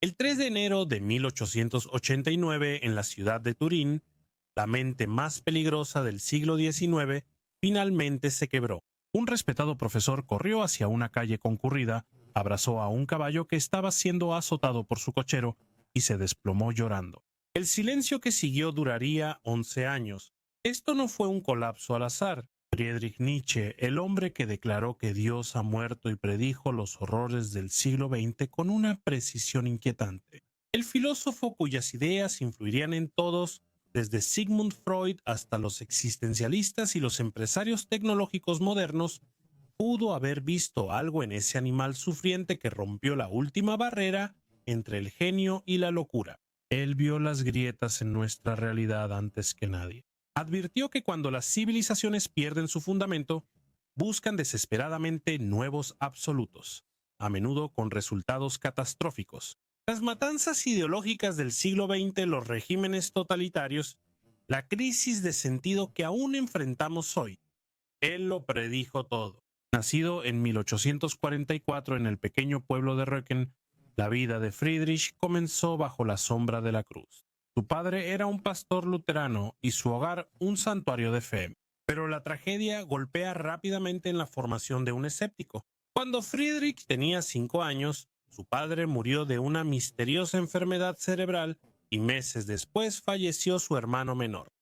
El 3 de enero de 1889, en la ciudad de Turín, la mente más peligrosa del siglo XIX finalmente se quebró. Un respetado profesor corrió hacia una calle concurrida, abrazó a un caballo que estaba siendo azotado por su cochero y se desplomó llorando. El silencio que siguió duraría 11 años. Esto no fue un colapso al azar. Friedrich Nietzsche, el hombre que declaró que Dios ha muerto y predijo los horrores del siglo XX con una precisión inquietante. El filósofo cuyas ideas influirían en todos, desde Sigmund Freud hasta los existencialistas y los empresarios tecnológicos modernos, pudo haber visto algo en ese animal sufriente que rompió la última barrera entre el genio y la locura. Él vio las grietas en nuestra realidad antes que nadie. Advirtió que cuando las civilizaciones pierden su fundamento, buscan desesperadamente nuevos absolutos, a menudo con resultados catastróficos. Las matanzas ideológicas del siglo XX, los regímenes totalitarios, la crisis de sentido que aún enfrentamos hoy. Él lo predijo todo. Nacido en 1844 en el pequeño pueblo de Röcken, la vida de Friedrich comenzó bajo la sombra de la cruz. Su padre era un pastor luterano y su hogar un santuario de fe. Pero la tragedia golpea rápidamente en la formación de un escéptico. Cuando Friedrich tenía 5 años, su padre murió de una misteriosa enfermedad cerebral y meses después falleció su hermano menor.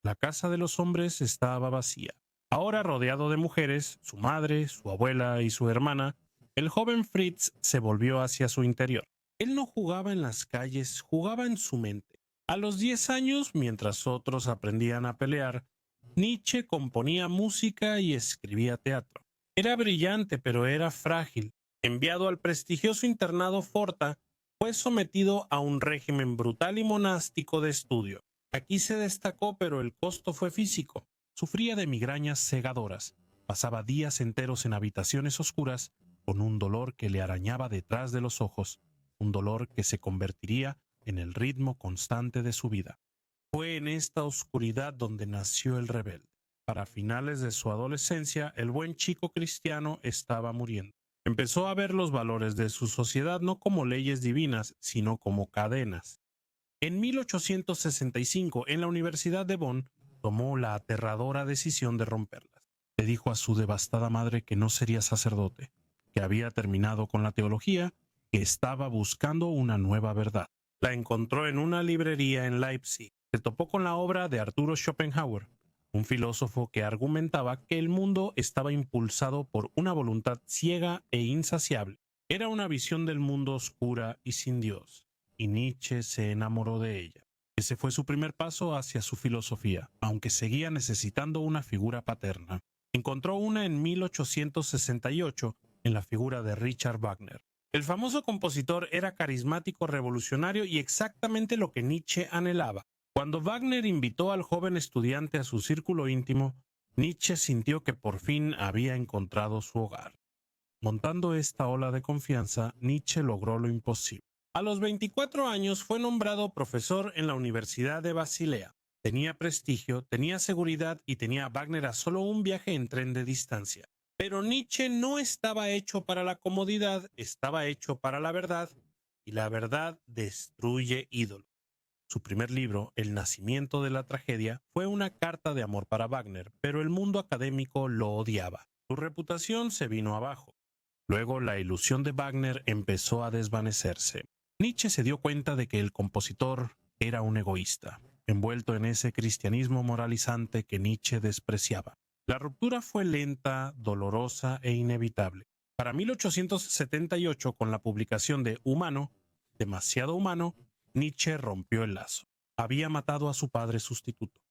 La casa de los hombres estaba vacía. Ahora rodeado de mujeres, su madre, su abuela y su hermana, el joven Fritz se volvió hacia su interior. Él no jugaba en las calles, jugaba en su mente. A los 10 años, mientras otros aprendían a pelear, Nietzsche componía música y escribía teatro. Era brillante, pero era frágil. Enviado al prestigioso internado Forta, fue sometido a un régimen brutal y monástico de estudio. Aquí se destacó, pero el costo fue físico. Sufría de migrañas cegadoras. Pasaba días enteros en habitaciones oscuras con un dolor que le arañaba detrás de los ojos, un dolor que se convertiría en el ritmo constante de su vida. Fue en esta oscuridad donde nació el rebelde. Para finales de su adolescencia, el buen chico cristiano estaba muriendo. Empezó a ver los valores de su sociedad no como leyes divinas, sino como cadenas. En 1865, en la Universidad de Bonn, tomó la aterradora decisión de romperlas. Le dijo a su devastada madre que no sería sacerdote, que había terminado con la teología, que estaba buscando una nueva verdad. La encontró en una librería en Leipzig. Se topó con la obra de Arturo Schopenhauer, un filósofo que argumentaba que el mundo estaba impulsado por una voluntad ciega e insaciable. Era una visión del mundo oscura y sin Dios, y Nietzsche se enamoró de ella. Ese fue su primer paso hacia su filosofía, aunque seguía necesitando una figura paterna. Encontró una en 1868 en la figura de Richard Wagner. El famoso compositor era carismático, revolucionario y exactamente lo que Nietzsche anhelaba. Cuando Wagner invitó al joven estudiante a su círculo íntimo, Nietzsche sintió que por fin había encontrado su hogar. Montando esta ola de confianza, Nietzsche logró lo imposible. A los 24 años fue nombrado profesor en la Universidad de Basilea. Tenía prestigio, tenía seguridad y tenía a Wagner a solo un viaje en tren de distancia. Pero Nietzsche no estaba hecho para la comodidad, estaba hecho para la verdad, y la verdad destruye ídolos. Su primer libro, El nacimiento de la tragedia, fue una carta de amor para Wagner, pero el mundo académico lo odiaba. Su reputación se vino abajo. Luego la ilusión de Wagner empezó a desvanecerse. Nietzsche se dio cuenta de que el compositor era un egoísta, envuelto en ese cristianismo moralizante que Nietzsche despreciaba. La ruptura fue lenta, dolorosa e inevitable. Para 1878, con la publicación de Humano, demasiado humano, Nietzsche rompió el lazo. Había matado a su padre sustituto.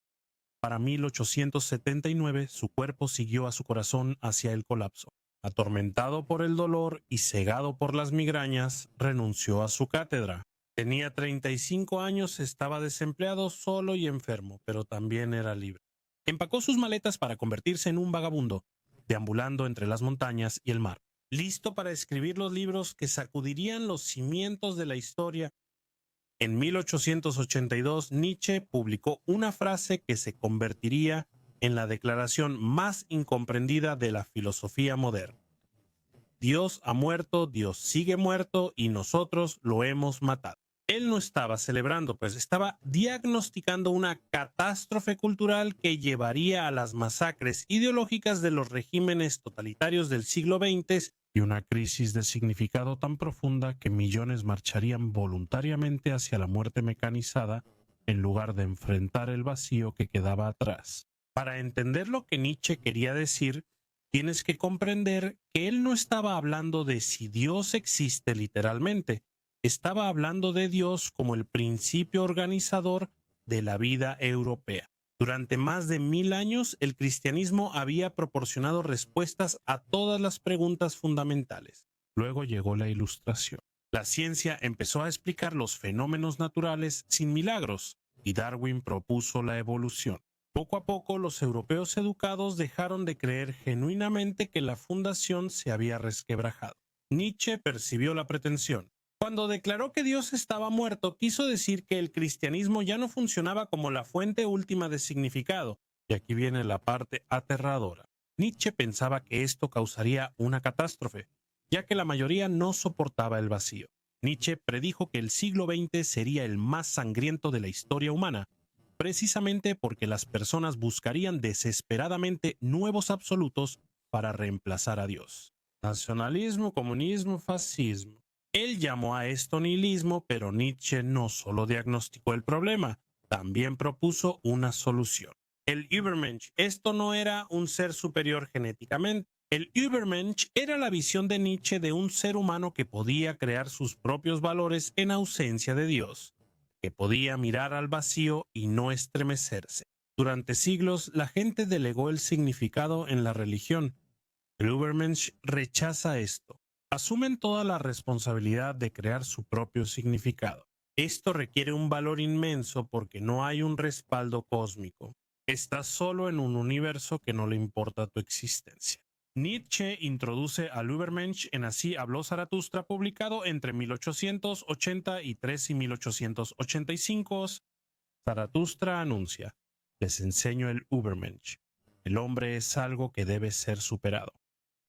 Para 1879, su cuerpo siguió a su corazón hacia el colapso. Atormentado por el dolor y cegado por las migrañas, renunció a su cátedra. Tenía 35 años, estaba desempleado, solo y enfermo, pero también era libre. Empacó sus maletas para convertirse en un vagabundo, deambulando entre las montañas y el mar, listo para escribir los libros que sacudirían los cimientos de la historia. En 1882, Nietzsche publicó una frase que se convertiría en la declaración más incomprendida de la filosofía moderna. Dios ha muerto, Dios sigue muerto y nosotros lo hemos matado. Él no estaba celebrando, pues estaba diagnosticando una catástrofe cultural que llevaría a las masacres ideológicas de los regímenes totalitarios del siglo XX y una crisis de significado tan profunda que millones marcharían voluntariamente hacia la muerte mecanizada en lugar de enfrentar el vacío que quedaba atrás. Para entender lo que Nietzsche quería decir, tienes que comprender que él no estaba hablando de si Dios existe literalmente, estaba hablando de Dios como el principio organizador de la vida europea. Durante más de 1000 años, el cristianismo había proporcionado respuestas a todas las preguntas fundamentales. Luego llegó la Ilustración. La ciencia empezó a explicar los fenómenos naturales sin milagros, y Darwin propuso la evolución. Poco a poco, los europeos educados dejaron de creer genuinamente que la fundación se había resquebrajado. Nietzsche percibió la pretensión. Cuando declaró que Dios estaba muerto, quiso decir que el cristianismo ya no funcionaba como la fuente última de significado. Y aquí viene la parte aterradora. Nietzsche pensaba que esto causaría una catástrofe, ya que la mayoría no soportaba el vacío. Nietzsche predijo que el siglo XX sería el más sangriento de la historia humana, precisamente porque las personas buscarían desesperadamente nuevos absolutos para reemplazar a Dios. Nacionalismo, comunismo, fascismo. Él llamó a esto nihilismo, pero Nietzsche no solo diagnosticó el problema, también propuso una solución. El Übermensch, esto no era un ser superior genéticamente. El Übermensch era la visión de Nietzsche de un ser humano que podía crear sus propios valores en ausencia de Dios, que podía mirar al vacío y no estremecerse. Durante siglos, la gente delegó el significado en la religión. El Übermensch rechaza esto. Asumen toda la responsabilidad de crear su propio significado. Esto requiere un valor inmenso porque no hay un respaldo cósmico. Estás solo en un universo que no le importa tu existencia. Nietzsche introduce al Übermensch en Así habló Zaratustra, publicado entre 1883 y 1885. Zaratustra anuncia: les enseño el Übermensch. El hombre es algo que debe ser superado.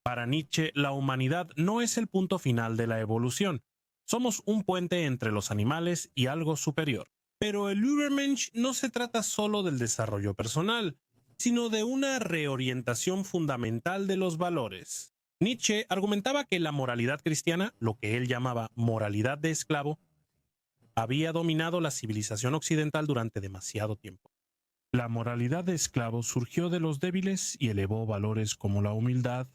Para Nietzsche, la humanidad no es el punto final de la evolución. Somos un puente entre los animales y algo superior. Pero el Übermensch no se trata solo del desarrollo personal, sino de una reorientación fundamental de los valores. Nietzsche argumentaba que la moralidad cristiana, lo que él llamaba moralidad de esclavo, había dominado la civilización occidental durante demasiado tiempo. La moralidad de esclavo surgió de los débiles y elevó valores como la humildad,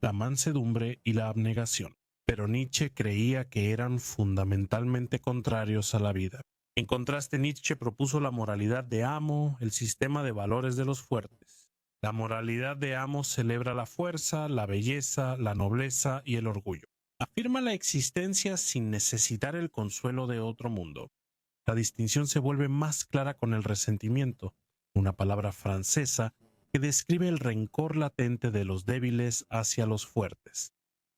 la mansedumbre y la abnegación. Pero Nietzsche creía que eran fundamentalmente contrarios a la vida. En contraste, Nietzsche propuso la moralidad de amo, el sistema de valores de los fuertes. La moralidad de amo celebra la fuerza, la belleza, la nobleza y el orgullo. Afirma la existencia sin necesitar el consuelo de otro mundo. La distinción se vuelve más clara con el resentimiento, una palabra francesa que describe el rencor latente de los débiles hacia los fuertes.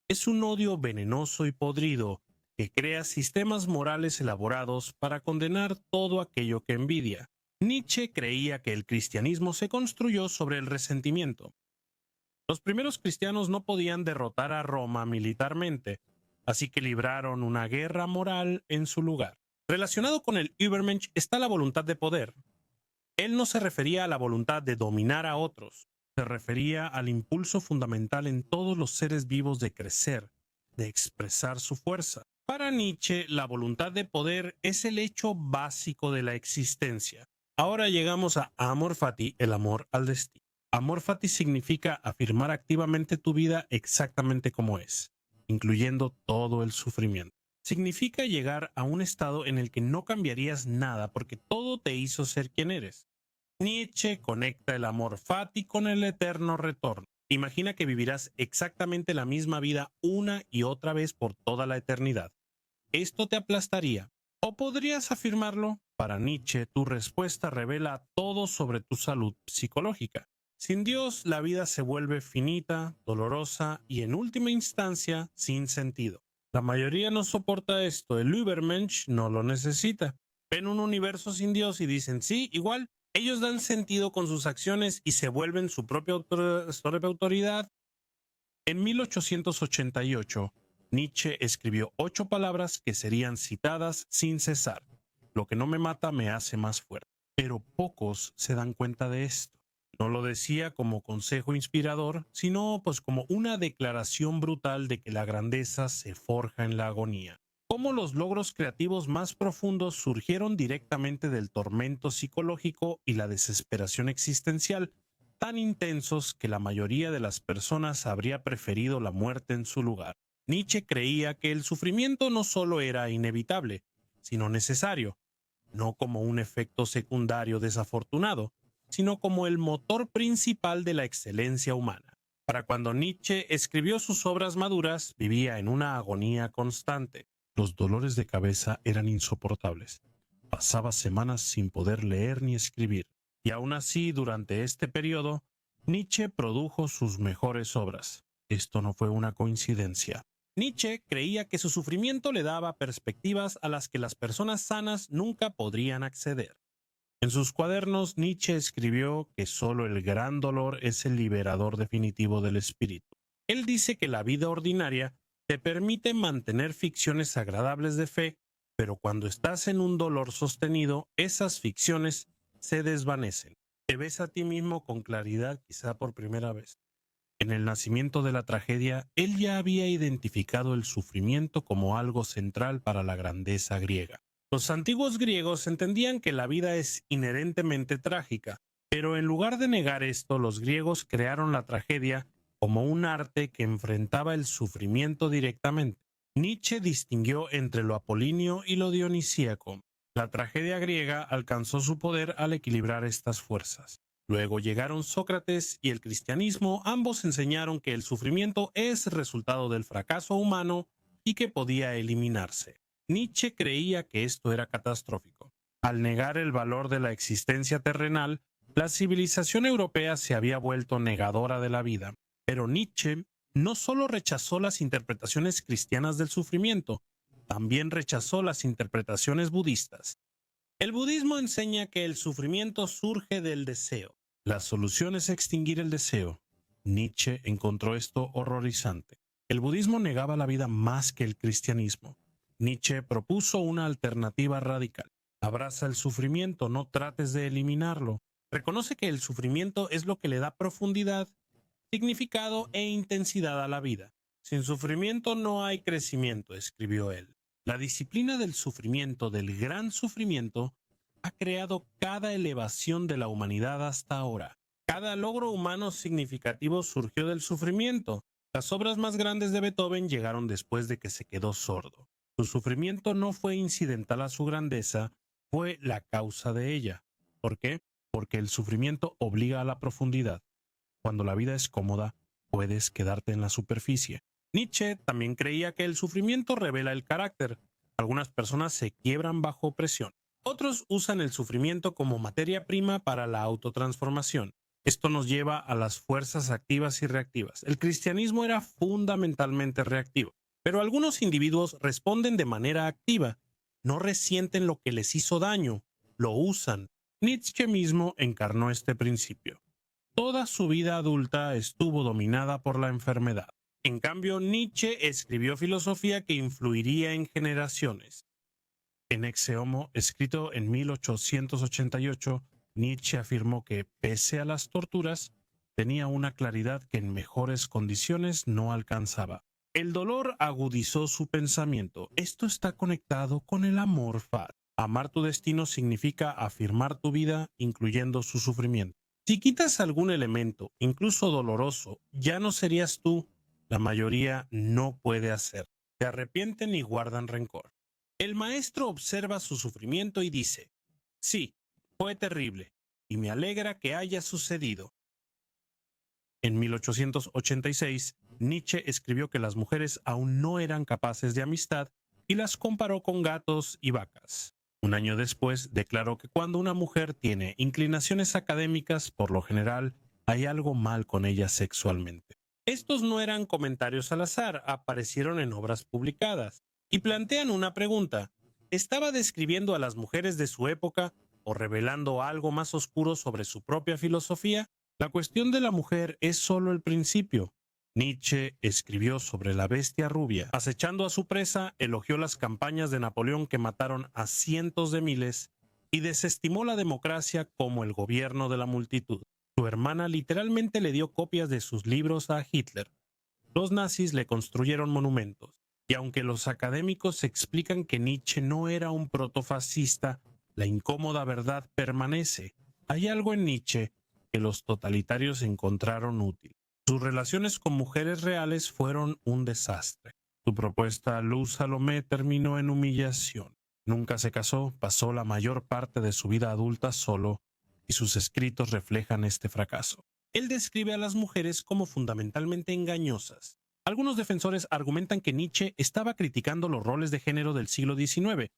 Es un odio venenoso y podrido que crea sistemas morales elaborados para condenar todo aquello que envidia. Nietzsche creía que el cristianismo se construyó sobre el resentimiento. Los primeros cristianos no podían derrotar a Roma militarmente, así que libraron una guerra moral en su lugar. Relacionado con el Übermensch está la voluntad de poder. Él no se refería a la voluntad de dominar a otros, se refería al impulso fundamental en todos los seres vivos de crecer, de expresar su fuerza. Para Nietzsche, la voluntad de poder es el hecho básico de la existencia. Ahora llegamos a Amor Fati, el amor al destino. Amor Fati significa afirmar activamente tu vida exactamente como es, incluyendo todo el sufrimiento. Significa llegar a un estado en el que no cambiarías nada porque todo te hizo ser quien eres. Nietzsche conecta el amor fati con el eterno retorno. Imagina que vivirás exactamente la misma vida una y otra vez por toda la eternidad. Esto te aplastaría. ¿O podrías afirmarlo? Para Nietzsche, tu respuesta revela todo sobre tu salud psicológica. Sin Dios, la vida se vuelve finita, dolorosa y, en última instancia, sin sentido. La mayoría no soporta esto. El Übermensch no lo necesita. Ven un universo sin Dios y dicen, sí, igual. Ellos dan sentido con sus acciones y se vuelven su propia autoridad. En 1888, Nietzsche escribió 8 palabras que serían citadas sin cesar. Lo que no me mata me hace más fuerte. Pero pocos se dan cuenta de esto. No lo decía como consejo inspirador, sino pues como una declaración brutal de que la grandeza se forja en la agonía. Cómo los logros creativos más profundos surgieron directamente del tormento psicológico y la desesperación existencial, tan intensos que la mayoría de las personas habría preferido la muerte en su lugar. Nietzsche creía que el sufrimiento no solo era inevitable, sino necesario, no como un efecto secundario desafortunado, sino como el motor principal de la excelencia humana. Para cuando Nietzsche escribió sus obras maduras, vivía en una agonía constante. Los dolores de cabeza eran insoportables. Pasaba semanas sin poder leer ni escribir. Y aún así, durante este periodo, Nietzsche produjo sus mejores obras. Esto no fue una coincidencia. Nietzsche creía que su sufrimiento le daba perspectivas a las que las personas sanas nunca podrían acceder. En sus cuadernos, Nietzsche escribió que solo el gran dolor es el liberador definitivo del espíritu. Él dice que la vida ordinaria te permite mantener ficciones agradables de fe, pero cuando estás en un dolor sostenido, esas ficciones se desvanecen. Te ves a ti mismo con claridad, quizá por primera vez. En el nacimiento de la tragedia, él ya había identificado el sufrimiento como algo central para la grandeza griega. Los antiguos griegos entendían que la vida es inherentemente trágica, pero en lugar de negar esto, los griegos crearon la tragedia como un arte que enfrentaba el sufrimiento directamente. Nietzsche distinguió entre lo apolíneo y lo dionisíaco. La tragedia griega alcanzó su poder al equilibrar estas fuerzas. Luego llegaron Sócrates y el cristianismo, ambos enseñaron que el sufrimiento es resultado del fracaso humano y que podía eliminarse. Nietzsche creía que esto era catastrófico. Al negar el valor de la existencia terrenal, la civilización europea se había vuelto negadora de la vida. Pero Nietzsche no solo rechazó las interpretaciones cristianas del sufrimiento, también rechazó las interpretaciones budistas. El budismo enseña que el sufrimiento surge del deseo. La solución es extinguir el deseo. Nietzsche encontró esto horrorizante. El budismo negaba la vida más que el cristianismo. Nietzsche propuso una alternativa radical. Abraza el sufrimiento, no trates de eliminarlo. Reconoce que el sufrimiento es lo que le da profundidad, significado e intensidad a la vida. Sin sufrimiento no hay crecimiento, escribió él. La disciplina del sufrimiento, del gran sufrimiento, ha creado cada elevación de la humanidad hasta ahora. Cada logro humano significativo surgió del sufrimiento. Las obras más grandes de Beethoven llegaron después de que se quedó sordo. Su sufrimiento no fue incidental a su grandeza, fue la causa de ella. ¿Por qué? Porque el sufrimiento obliga a la profundidad. Cuando la vida es cómoda, puedes quedarte en la superficie. Nietzsche también creía que el sufrimiento revela el carácter. Algunas personas se quiebran bajo presión. Otros usan el sufrimiento como materia prima para la autotransformación. Esto nos lleva a las fuerzas activas y reactivas. El cristianismo era fundamentalmente reactivo, pero algunos individuos responden de manera activa. No resienten lo que les hizo daño, lo usan. Nietzsche mismo encarnó este principio. Toda su vida adulta estuvo dominada por la enfermedad. En cambio, Nietzsche escribió filosofía que influiría en generaciones. En Ecce Homo, escrito en 1888, Nietzsche afirmó que, pese a las torturas, tenía una claridad que en mejores condiciones no alcanzaba. El dolor agudizó su pensamiento. Esto está conectado con el amor fat. Amar tu destino significa afirmar tu vida, incluyendo su sufrimiento. Si quitas algún elemento, incluso doloroso, ya no serías tú. La mayoría no puede hacer. Se arrepienten y guardan rencor. El maestro observa su sufrimiento y dice, sí, fue terrible, y me alegra que haya sucedido. En 1886, Nietzsche escribió que las mujeres aún no eran capaces de amistad y las comparó con gatos y vacas. Un año después, declaró que cuando una mujer tiene inclinaciones académicas, por lo general, hay algo mal con ella sexualmente. Estos no eran comentarios al azar, aparecieron en obras publicadas y plantean una pregunta. ¿Estaba describiendo a las mujeres de su época o revelando algo más oscuro sobre su propia filosofía? La cuestión de la mujer es solo el principio. Nietzsche escribió sobre la bestia rubia. Acechando a su presa, elogió las campañas de Napoleón que mataron a cientos de miles y desestimó la democracia como el gobierno de la multitud. Su hermana literalmente le dio copias de sus libros a Hitler. Los nazis le construyeron monumentos, y aunque los académicos explican que Nietzsche no era un protofascista, la incómoda verdad permanece. Hay algo en Nietzsche que los totalitarios encontraron útil. Sus relaciones con mujeres reales fueron un desastre. Su propuesta Luz Salomé terminó en humillación. Nunca se casó, pasó la mayor parte de su vida adulta solo, y sus escritos reflejan este fracaso. Él describe a las mujeres como fundamentalmente engañosas. Algunos defensores argumentan que Nietzsche estaba criticando los roles de género del siglo XIX,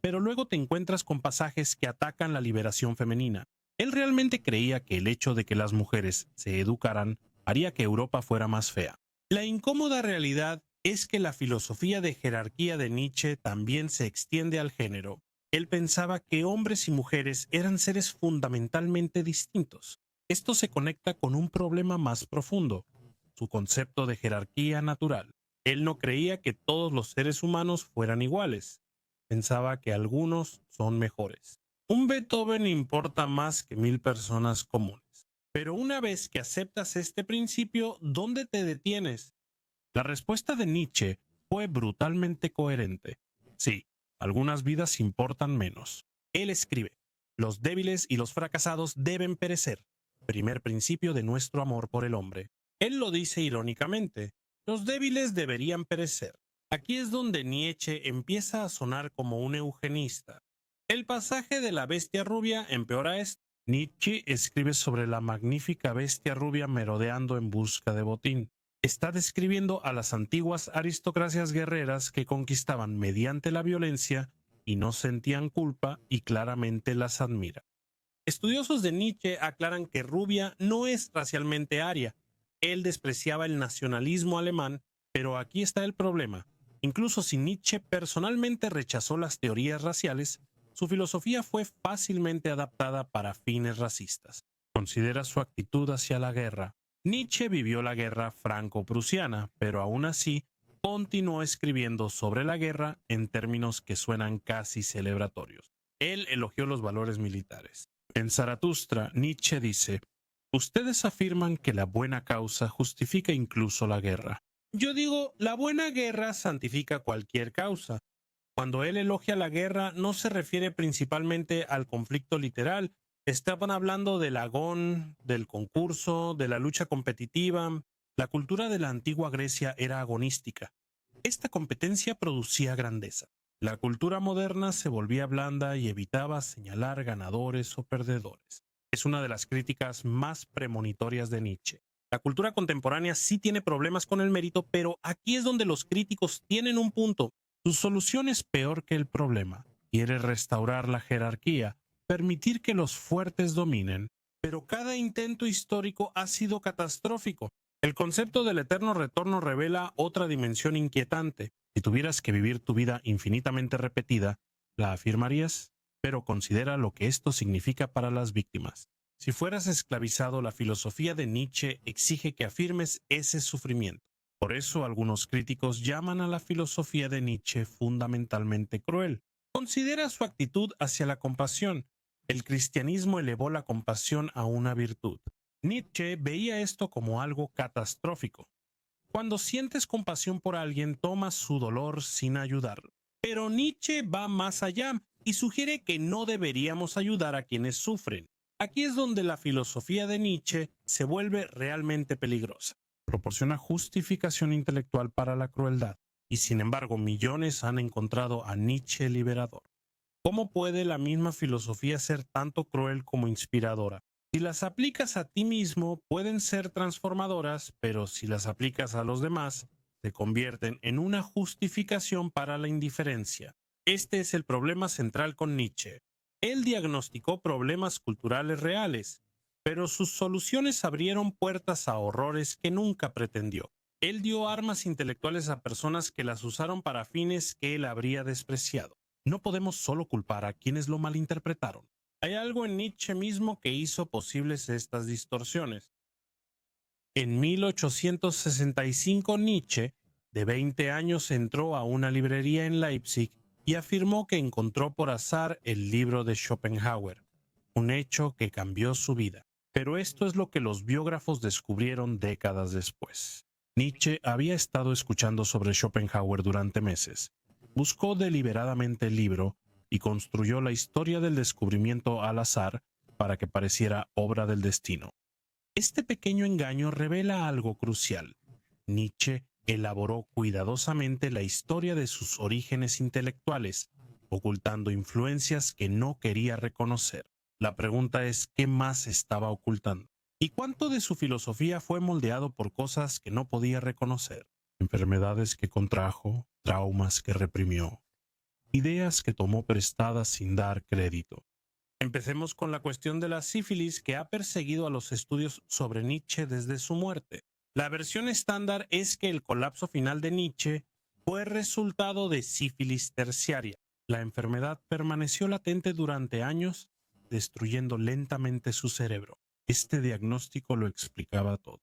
pero luego te encuentras con pasajes que atacan la liberación femenina. Él realmente creía que el hecho de que las mujeres se educaran haría que Europa fuera más fea. La incómoda realidad es que la filosofía de jerarquía de Nietzsche también se extiende al género. Él pensaba que hombres y mujeres eran seres fundamentalmente distintos. Esto se conecta con un problema más profundo, su concepto de jerarquía natural. Él no creía que todos los seres humanos fueran iguales. Pensaba que algunos son mejores. Un Beethoven importa más que 1000 personas comunes. Pero una vez que aceptas este principio, ¿dónde te detienes? La respuesta de Nietzsche fue brutalmente coherente. Sí, algunas vidas importan menos. Él escribe: los débiles y los fracasados deben perecer. Primer principio de nuestro amor por el hombre. Él lo dice irónicamente: los débiles deberían perecer. Aquí es donde Nietzsche empieza a sonar como un eugenista. El pasaje de la bestia rubia empeora esto. Nietzsche escribe sobre la magnífica bestia rubia merodeando en busca de botín. Está describiendo a las antiguas aristocracias guerreras que conquistaban mediante la violencia y no sentían culpa, y claramente las admira. Estudiosos de Nietzsche aclaran que Rubia no es racialmente aria. Él despreciaba el nacionalismo alemán, pero aquí está el problema. Incluso si Nietzsche personalmente rechazó las teorías raciales, su filosofía fue fácilmente adaptada para fines racistas. Considera su actitud hacia la guerra. Nietzsche vivió la guerra franco-prusiana, pero aún así continuó escribiendo sobre la guerra en términos que suenan casi celebratorios. Él elogió los valores militares. En Zaratustra, Nietzsche dice: ustedes afirman que la buena causa justifica incluso la guerra. Yo digo, la buena guerra santifica cualquier causa. Cuando él elogia la guerra, no se refiere principalmente al conflicto literal. Estaban hablando del agón, del concurso, de la lucha competitiva. La cultura de la antigua Grecia era agonística. Esta competencia producía grandeza. La cultura moderna se volvía blanda y evitaba señalar ganadores o perdedores. Es una de las críticas más premonitorias de Nietzsche. La cultura contemporánea sí tiene problemas con el mérito, pero aquí es donde los críticos tienen un punto. Su solución es peor que el problema. Quiere restaurar la jerarquía, permitir que los fuertes dominen, pero cada intento histórico ha sido catastrófico. El concepto del eterno retorno revela otra dimensión inquietante. Si tuvieras que vivir tu vida infinitamente repetida, ¿la afirmarías? Pero considera lo que esto significa para las víctimas. Si fueras esclavizado, la filosofía de Nietzsche exige que afirmes ese sufrimiento. Por eso algunos críticos llaman a la filosofía de Nietzsche fundamentalmente cruel. Considera su actitud hacia la compasión. El cristianismo elevó la compasión a una virtud. Nietzsche veía esto como algo catastrófico. Cuando sientes compasión por alguien, tomas su dolor sin ayudarlo. Pero Nietzsche va más allá y sugiere que no deberíamos ayudar a quienes sufren. Aquí es donde la filosofía de Nietzsche se vuelve realmente peligrosa. Proporciona justificación intelectual para la crueldad, y sin embargo millones han encontrado a Nietzsche liberador. ¿Cómo puede la misma filosofía ser tanto cruel como inspiradora? Si las aplicas a ti mismo, pueden ser transformadoras, pero si las aplicas a los demás, se convierten en una justificación para la indiferencia. Este es el problema central con Nietzsche. Él diagnosticó problemas culturales reales, pero sus soluciones abrieron puertas a horrores que nunca pretendió. Él dio armas intelectuales a personas que las usaron para fines que él habría despreciado. No podemos solo culpar a quienes lo malinterpretaron. Hay algo en Nietzsche mismo que hizo posibles estas distorsiones. En 1865 Nietzsche, de 20 años, entró a una librería en Leipzig y afirmó que encontró por azar el libro de Schopenhauer, un hecho que cambió su vida. Pero esto es lo que los biógrafos descubrieron décadas después. Nietzsche había estado escuchando sobre Schopenhauer durante meses. Buscó deliberadamente el libro y construyó la historia del descubrimiento al azar para que pareciera obra del destino. Este pequeño engaño revela algo crucial. Nietzsche elaboró cuidadosamente la historia de sus orígenes intelectuales, ocultando influencias que no quería reconocer. La pregunta es, ¿qué más estaba ocultando? ¿Y cuánto de su filosofía fue moldeado por cosas que no podía reconocer? Enfermedades que contrajo, traumas que reprimió, ideas que tomó prestadas sin dar crédito. Empecemos con la cuestión de la sífilis, que ha perseguido a los estudios sobre Nietzsche desde su muerte. La versión estándar es que el colapso final de Nietzsche fue resultado de sífilis terciaria. La enfermedad permaneció latente durante años, destruyendo lentamente su cerebro. Este diagnóstico lo explicaba todo.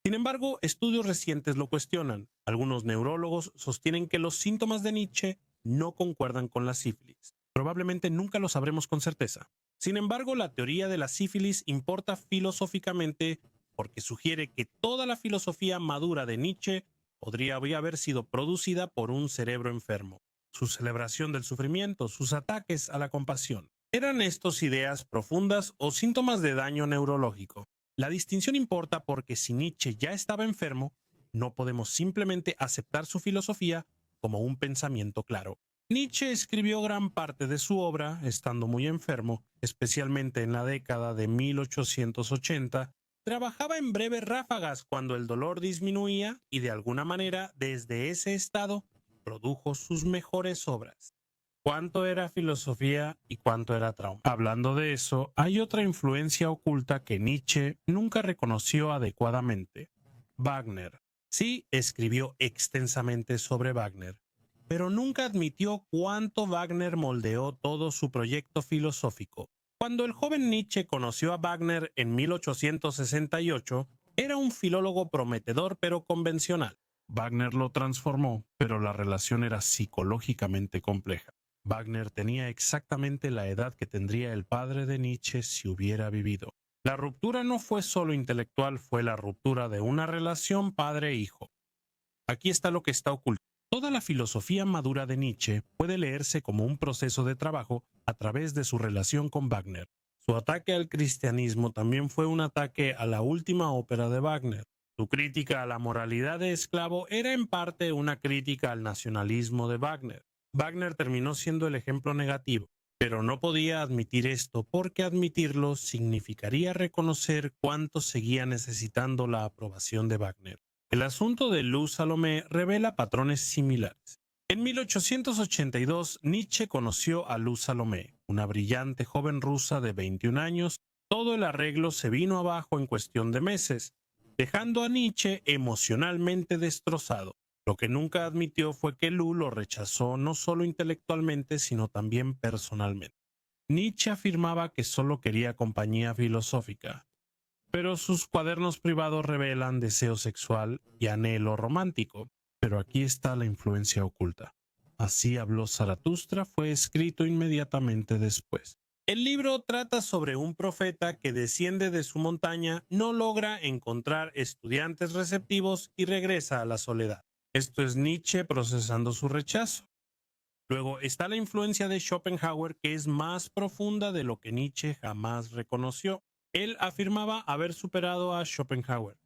Sin embargo, estudios recientes lo cuestionan. Algunos neurólogos sostienen que los síntomas de Nietzsche no concuerdan con la sífilis. Probablemente nunca lo sabremos con certeza. Sin embargo, la teoría de la sífilis importa filosóficamente porque sugiere que toda la filosofía madura de Nietzsche podría haber sido producida por un cerebro enfermo. Su celebración del sufrimiento, sus ataques a la compasión. ¿Eran estos ideas profundas o síntomas de daño neurológico? La distinción importa porque si Nietzsche ya estaba enfermo, no podemos simplemente aceptar su filosofía como un pensamiento claro. Nietzsche escribió gran parte de su obra estando muy enfermo, especialmente en la década de 1880. Trabajaba en breves ráfagas cuando el dolor disminuía y de alguna manera desde ese estado produjo sus mejores obras. ¿Cuánto era filosofía y cuánto era trauma? Hablando de eso, hay otra influencia oculta que Nietzsche nunca reconoció adecuadamente: Wagner. Sí, escribió extensamente sobre Wagner, pero nunca admitió cuánto Wagner moldeó todo su proyecto filosófico. Cuando el joven Nietzsche conoció a Wagner en 1868, era un filólogo prometedor pero convencional. Wagner lo transformó, pero la relación era psicológicamente compleja. Wagner tenía exactamente la edad que tendría el padre de Nietzsche si hubiera vivido. La ruptura no fue solo intelectual, fue la ruptura de una relación padre-hijo. Aquí está lo que está oculto. Toda la filosofía madura de Nietzsche puede leerse como un proceso de trabajo a través de su relación con Wagner. Su ataque al cristianismo también fue un ataque a la última ópera de Wagner. Su crítica a la moralidad de esclavo era en parte una crítica al nacionalismo de Wagner. Wagner terminó siendo el ejemplo negativo, pero no podía admitir esto porque admitirlo significaría reconocer cuánto seguía necesitando la aprobación de Wagner. El asunto de Luz Salomé revela patrones similares. En 1882, Nietzsche conoció a Luz Salomé, una brillante joven rusa de 21 años. Todo el arreglo se vino abajo en cuestión de meses, dejando a Nietzsche emocionalmente destrozado. Lo que nunca admitió fue que Luz lo rechazó no solo intelectualmente, sino también personalmente. Nietzsche afirmaba que solo quería compañía filosófica, pero sus cuadernos privados revelan deseo sexual y anhelo romántico. Pero aquí está la influencia oculta. Así habló Zaratustra fue escrito inmediatamente después. El libro trata sobre un profeta que desciende de su montaña, no logra encontrar estudiantes receptivos y regresa a la soledad. Esto es Nietzsche procesando su rechazo. Luego está la influencia de Schopenhauer, que es más profunda de lo que Nietzsche jamás reconoció. Él afirmaba haber superado a Schopenhauer,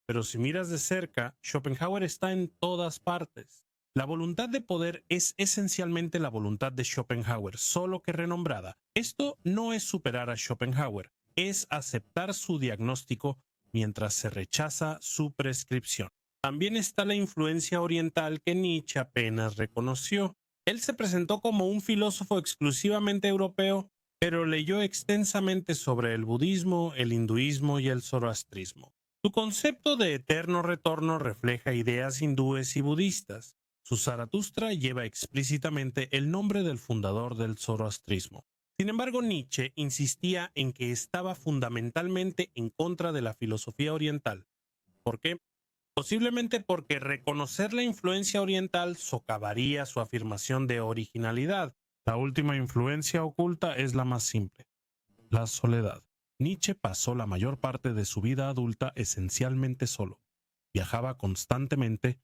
pero si miras de cerca, Schopenhauer está en todas partes. La voluntad de poder es esencialmente la voluntad de Schopenhauer, solo que renombrada. Esto no es superar a Schopenhauer, es aceptar su diagnóstico mientras se rechaza su prescripción. También está la influencia oriental que Nietzsche apenas reconoció. Él se presentó como un filósofo exclusivamente europeo, pero leyó extensamente sobre el budismo, el hinduismo y el zoroastrismo. Su concepto de eterno retorno refleja ideas hindúes y budistas. Su Zaratustra lleva explícitamente el nombre del fundador del zoroastrismo. Sin embargo, Nietzsche insistía en que estaba fundamentalmente en contra de la filosofía oriental. ¿Por qué? Posiblemente porque reconocer la influencia oriental socavaría su afirmación de originalidad. La última influencia oculta es la más simple: la soledad. Nietzsche pasó la mayor parte de su vida adulta esencialmente solo. Viajaba constantemente,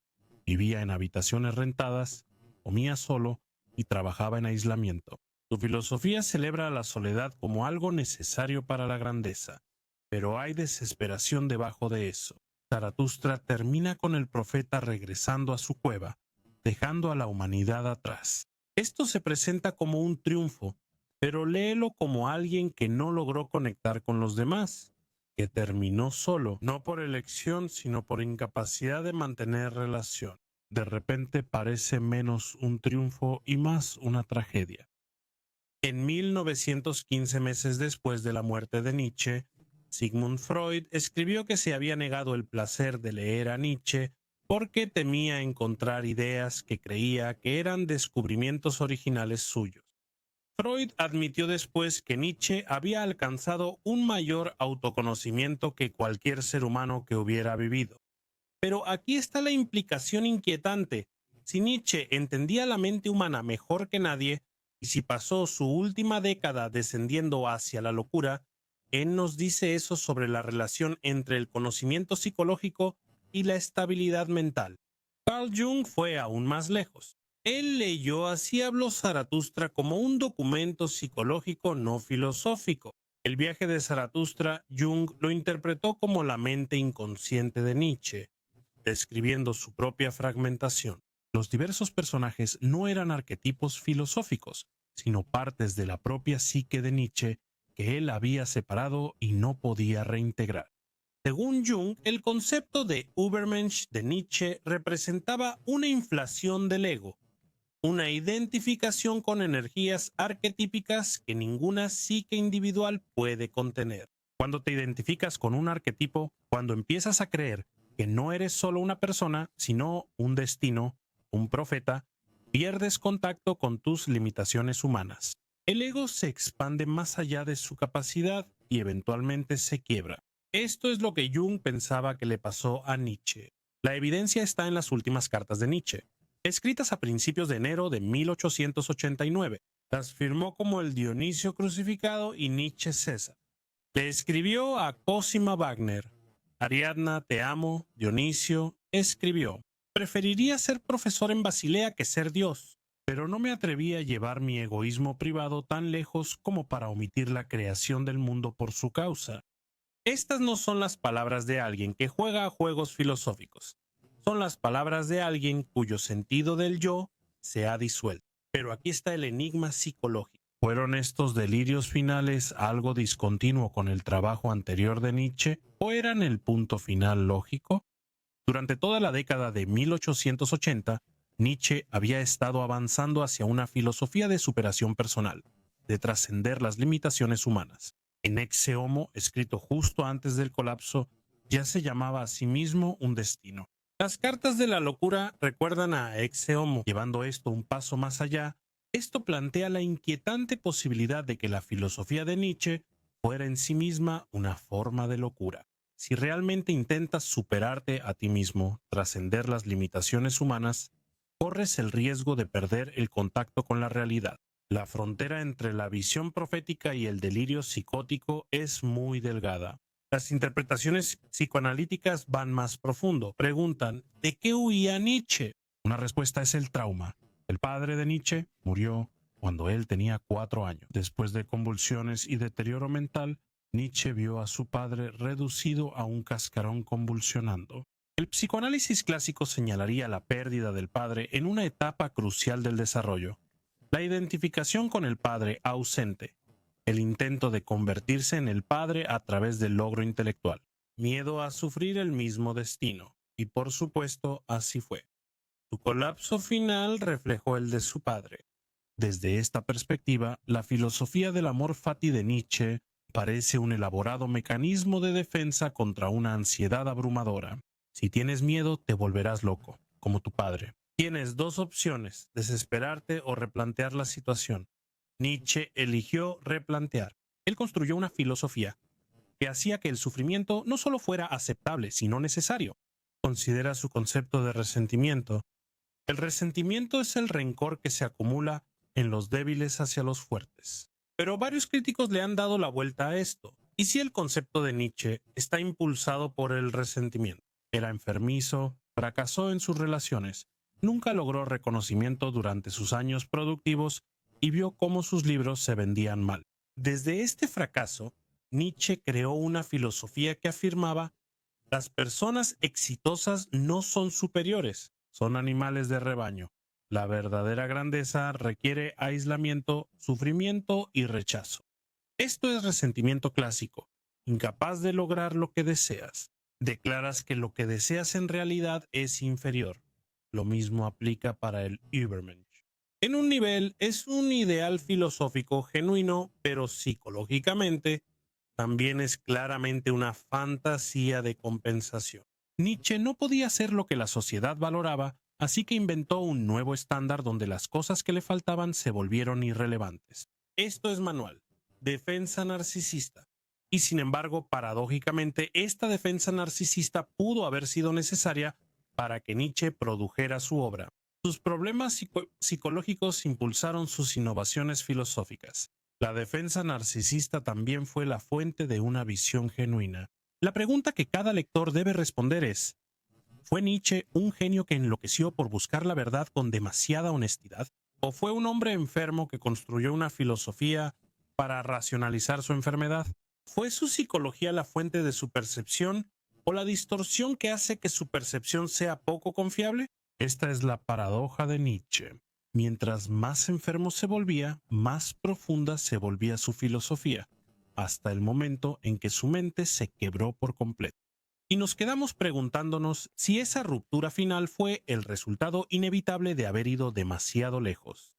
vivía en habitaciones rentadas, comía solo y trabajaba en aislamiento. Su filosofía celebra la soledad como algo necesario para la grandeza, pero hay desesperación debajo de eso. Zaratustra termina con el profeta regresando a su cueva, dejando a la humanidad atrás. Esto se presenta como un triunfo, pero léelo como alguien que no logró conectar con los demás, que terminó solo, no por elección, sino por incapacidad de mantener relación. De repente parece menos un triunfo y más una tragedia. En 1915, meses después de la muerte de Nietzsche, Sigmund Freud escribió que se había negado el placer de leer a Nietzsche porque temía encontrar ideas que creía que eran descubrimientos originales suyos. Freud admitió después que Nietzsche había alcanzado un mayor autoconocimiento que cualquier ser humano que hubiera vivido. Pero aquí está la implicación inquietante. Si Nietzsche entendía la mente humana mejor que nadie, y si pasó su última década descendiendo hacia la locura, él nos dice eso sobre la relación entre el conocimiento psicológico y la estabilidad mental. Carl Jung fue aún más lejos. Él leyó Así habló Zaratustra como un documento psicológico no filosófico. El viaje de Zaratustra, Jung lo interpretó como la mente inconsciente de Nietzsche, describiendo su propia fragmentación. Los diversos personajes no eran arquetipos filosóficos, sino partes de la propia psique de Nietzsche que él había separado y no podía reintegrar. Según Jung, el concepto de Übermensch de Nietzsche representaba una inflación del ego, una identificación con energías arquetípicas que ninguna psique individual puede contener. Cuando te identificas con un arquetipo, cuando empiezas a creer que no eres solo una persona, sino un destino, un profeta, pierdes contacto con tus limitaciones humanas. El ego se expande más allá de su capacidad y eventualmente se quiebra. Esto es lo que Jung pensaba que le pasó a Nietzsche. La evidencia está en las últimas cartas de Nietzsche, escritas a principios de enero de 1889. Las firmó como el Dionisio crucificado y Nietzsche César. Le escribió a Cosima Wagner: Ariadna, te amo. Dionisio escribió: preferiría ser profesor en Basilea que ser Dios, pero no me atreví a llevar mi egoísmo privado tan lejos como para omitir la creación del mundo por su causa. Estas no son las palabras de alguien que juega a juegos filosóficos. Son las palabras de alguien cuyo sentido del yo se ha disuelto. Pero aquí está el enigma psicológico. ¿Fueron estos delirios finales algo discontinuo con el trabajo anterior de Nietzsche o eran el punto final lógico? Durante toda la década de 1880, Nietzsche había estado avanzando hacia una filosofía de superación personal, de trascender las limitaciones humanas. En Ecce Homo, escrito justo antes del colapso, ya se llamaba a sí mismo un destino. Las cartas de la locura recuerdan a Ecce Homo. Llevando esto un paso más allá, esto plantea la inquietante posibilidad de que la filosofía de Nietzsche fuera en sí misma una forma de locura. Si realmente intentas superarte a ti mismo, trascender las limitaciones humanas, corres el riesgo de perder el contacto con la realidad. La frontera entre la visión profética y el delirio psicótico es muy delgada. Las interpretaciones psicoanalíticas van más profundo. Preguntan: ¿de qué huía Nietzsche? Una respuesta es el trauma. El padre de Nietzsche murió cuando él tenía 4 años. Después de convulsiones y deterioro mental, Nietzsche vio a su padre reducido a un cascarón convulsionando. El psicoanálisis clásico señalaría la pérdida del padre en una etapa crucial del desarrollo: la identificación con el padre ausente, el intento de convertirse en el padre a través del logro intelectual, miedo a sufrir el mismo destino, y por supuesto así fue. Su colapso final reflejó el de su padre. Desde esta perspectiva, la filosofía del amor fati de Nietzsche parece un elaborado mecanismo de defensa contra una ansiedad abrumadora. Si tienes miedo, te volverás loco, como tu padre. Tienes dos opciones: desesperarte o replantear la situación. Nietzsche eligió replantear. Él construyó una filosofía que hacía que el sufrimiento no solo fuera aceptable, sino necesario. Considera su concepto de resentimiento. El resentimiento es el rencor que se acumula en los débiles hacia los fuertes. Pero varios críticos le han dado la vuelta a esto. ¿Y si el concepto de Nietzsche está impulsado por el resentimiento? Era enfermizo, fracasó en sus relaciones, nunca logró reconocimiento durante sus años productivos y vio cómo sus libros se vendían mal. Desde este fracaso, Nietzsche creó una filosofía que afirmaba: las personas exitosas no son superiores, son animales de rebaño. La verdadera grandeza requiere aislamiento, sufrimiento y rechazo. Esto es resentimiento clásico. Incapaz de lograr lo que deseas, declaras que lo que deseas en realidad es inferior. Lo mismo aplica para el Übermensch. En un nivel es un ideal filosófico genuino, pero psicológicamente también es claramente una fantasía de compensación. Nietzsche no podía hacer lo que la sociedad valoraba, así que inventó un nuevo estándar donde las cosas que le faltaban se volvieron irrelevantes. Esto es manual, defensa narcisista. Y sin embargo, paradójicamente, esta defensa narcisista pudo haber sido necesaria para que Nietzsche produjera su obra. Sus problemas psicológicos impulsaron sus innovaciones filosóficas. La defensa narcisista también fue la fuente de una visión genuina. La pregunta que cada lector debe responder es: ¿fue Nietzsche un genio que enloqueció por buscar la verdad con demasiada honestidad? ¿O fue un hombre enfermo que construyó una filosofía para racionalizar su enfermedad? ¿Fue su psicología la fuente de su percepción o la distorsión que hace que su percepción sea poco confiable? Esta es la paradoja de Nietzsche. Mientras más enfermo se volvía, más profunda se volvía su filosofía, hasta el momento en que su mente se quebró por completo. Y nos quedamos preguntándonos si esa ruptura final fue el resultado inevitable de haber ido demasiado lejos.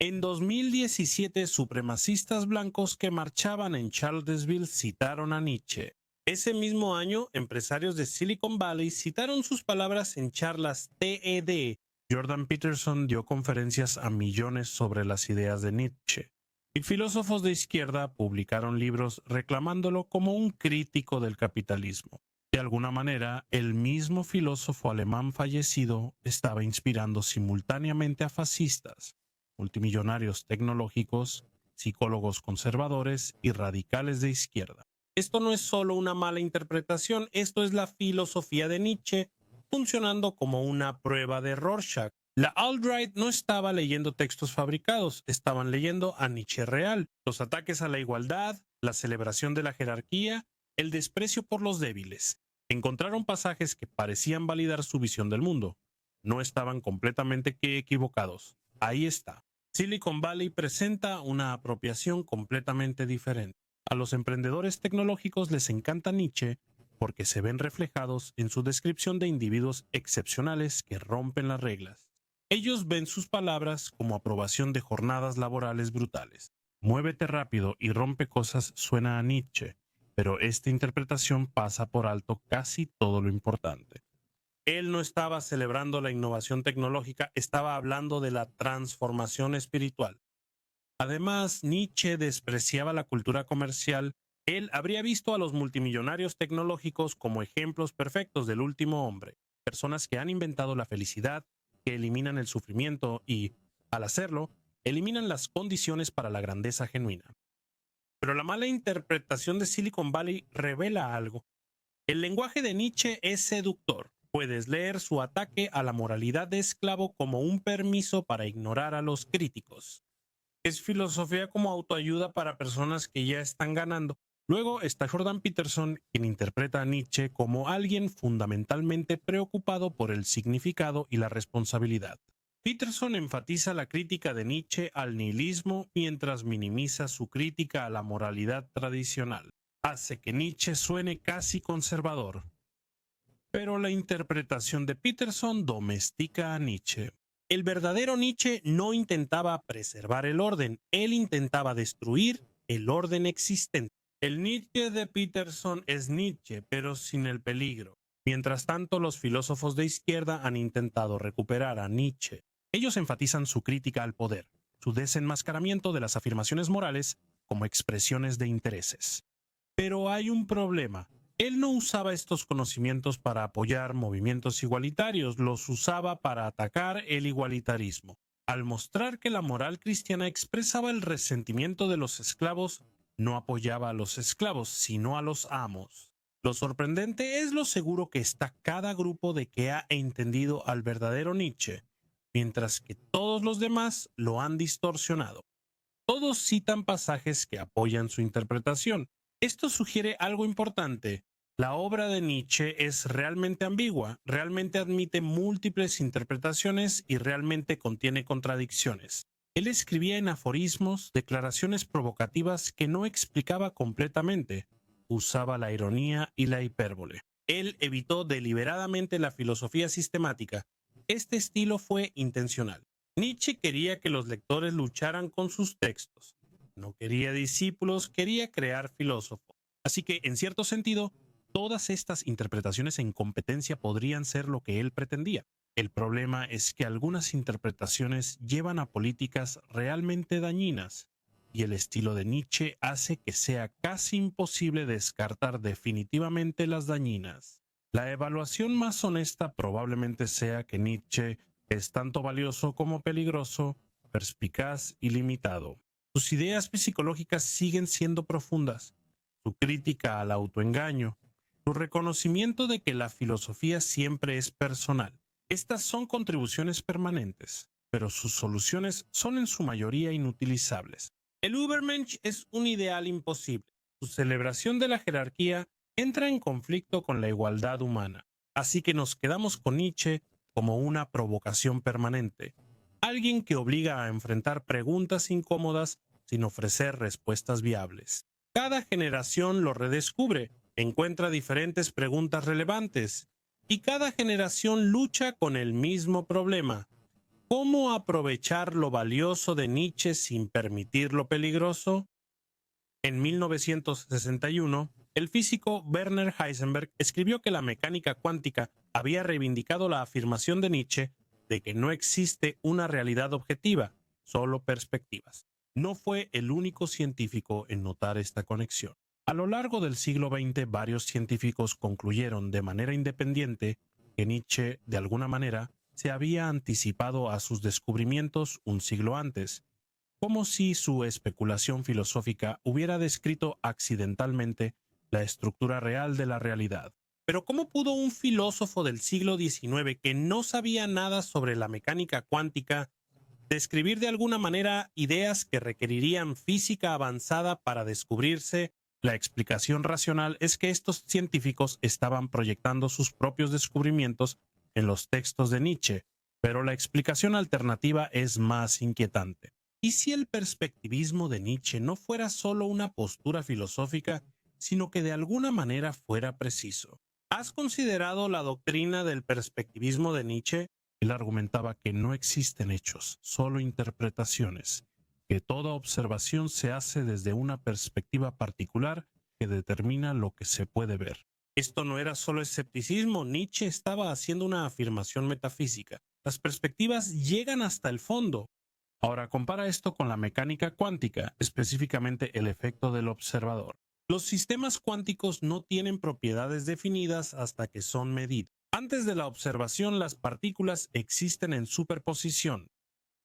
En 2017, supremacistas blancos que marchaban en Charlottesville citaron a Nietzsche. Ese mismo año, empresarios de Silicon Valley citaron sus palabras en charlas TED. Jordan Peterson dio conferencias a millones sobre las ideas de Nietzsche, y filósofos de izquierda publicaron libros reclamándolo como un crítico del capitalismo. De alguna manera, el mismo filósofo alemán fallecido estaba inspirando simultáneamente a fascistas, multimillonarios tecnológicos, psicólogos conservadores y radicales de izquierda. Esto no es solo una mala interpretación, esto es la filosofía de Nietzsche funcionando como una prueba de Rorschach. La alt-right no estaba leyendo textos fabricados, estaban leyendo a Nietzsche real. Los ataques a la igualdad, la celebración de la jerarquía, el desprecio por los débiles. Encontraron pasajes que parecían validar su visión del mundo. No estaban completamente equivocados. Ahí está. Silicon Valley presenta una apropiación completamente diferente. A los emprendedores tecnológicos les encanta Nietzsche porque se ven reflejados en su descripción de individuos excepcionales que rompen las reglas. Ellos ven sus palabras como aprobación de jornadas laborales brutales. Muévete rápido y rompe cosas suena a Nietzsche, pero esta interpretación pasa por alto casi todo lo importante. Él no estaba celebrando la innovación tecnológica, estaba hablando de la transformación espiritual. Además, Nietzsche despreciaba la cultura comercial. Él habría visto a los multimillonarios tecnológicos como ejemplos perfectos del último hombre, personas que han inventado la felicidad, que eliminan el sufrimiento y, al hacerlo, eliminan las condiciones para la grandeza genuina. Pero la mala interpretación de Silicon Valley revela algo. El lenguaje de Nietzsche es seductor. Puedes leer su ataque a la moralidad de esclavo como un permiso para ignorar a los críticos. Es filosofía como autoayuda para personas que ya están ganando. Luego está Jordan Peterson, quien interpreta a Nietzsche como alguien fundamentalmente preocupado por el significado y la responsabilidad. Peterson enfatiza la crítica de Nietzsche al nihilismo mientras minimiza su crítica a la moralidad tradicional. Hace que Nietzsche suene casi conservador. Pero la interpretación de Peterson domestica a Nietzsche. El verdadero Nietzsche no intentaba preservar el orden, él intentaba destruir el orden existente. El Nietzsche de Peterson es Nietzsche, pero sin el peligro. Mientras tanto, los filósofos de izquierda han intentado recuperar a Nietzsche. Ellos enfatizan su crítica al poder, su desenmascaramiento de las afirmaciones morales como expresiones de intereses. Pero hay un problema. Él no usaba estos conocimientos para apoyar movimientos igualitarios, los usaba para atacar el igualitarismo. Al mostrar que la moral cristiana expresaba el resentimiento de los esclavos, no apoyaba a los esclavos, sino a los amos. Lo sorprendente es lo seguro que está cada grupo de que ha entendido al verdadero Nietzsche, mientras que todos los demás lo han distorsionado. Todos citan pasajes que apoyan su interpretación. Esto sugiere algo importante. La obra de Nietzsche es realmente ambigua, realmente admite múltiples interpretaciones y realmente contiene contradicciones. Él escribía en aforismos declaraciones provocativas que no explicaba completamente. Usaba la ironía y la hipérbole. Él evitó deliberadamente la filosofía sistemática. Este estilo fue intencional. Nietzsche quería que los lectores lucharan con sus textos. No quería discípulos, quería crear filósofos. Así que, en cierto sentido, todas estas interpretaciones en competencia podrían ser lo que él pretendía. El problema es que algunas interpretaciones llevan a políticas realmente dañinas, y el estilo de Nietzsche hace que sea casi imposible descartar definitivamente las dañinas. La evaluación más honesta probablemente sea que Nietzsche es tanto valioso como peligroso, perspicaz y limitado. Sus ideas psicológicas siguen siendo profundas. Su crítica al autoengaño, su reconocimiento de que la filosofía siempre es personal. Estas son contribuciones permanentes, pero sus soluciones son en su mayoría inutilizables. El Übermensch es un ideal imposible. Su celebración de la jerarquía entra en conflicto con la igualdad humana. Así que nos quedamos con Nietzsche como una provocación permanente. Alguien que obliga a enfrentar preguntas incómodas sin ofrecer respuestas viables. Cada generación lo redescubre, encuentra diferentes preguntas relevantes, y cada generación lucha con el mismo problema. ¿Cómo aprovechar lo valioso de Nietzsche sin permitir lo peligroso? En 1961, el físico Werner Heisenberg escribió que la mecánica cuántica había reivindicado la afirmación de Nietzsche de que no existe una realidad objetiva, solo perspectivas. No fue el único científico en notar esta conexión. A lo largo del siglo XX, varios científicos concluyeron de manera independiente que Nietzsche, de alguna manera, se había anticipado a sus descubrimientos un siglo antes, como si su especulación filosófica hubiera descrito accidentalmente la estructura real de la realidad. Pero ¿cómo pudo un filósofo del siglo XIX que no sabía nada sobre la mecánica cuántica describir de alguna manera ideas que requerirían física avanzada para descubrirse? La explicación racional es que estos científicos estaban proyectando sus propios descubrimientos en los textos de Nietzsche, pero la explicación alternativa es más inquietante. ¿Y si el perspectivismo de Nietzsche no fuera solo una postura filosófica, sino que de alguna manera fuera preciso? ¿Has considerado la doctrina del perspectivismo de Nietzsche? Él argumentaba que no existen hechos, solo interpretaciones, que toda observación se hace desde una perspectiva particular que determina lo que se puede ver. Esto no era solo escepticismo, Nietzsche estaba haciendo una afirmación metafísica. Las perspectivas llegan hasta el fondo. Ahora compara esto con la mecánica cuántica, específicamente el efecto del observador. Los sistemas cuánticos no tienen propiedades definidas hasta que son medidas. Antes de la observación, las partículas existen en superposición.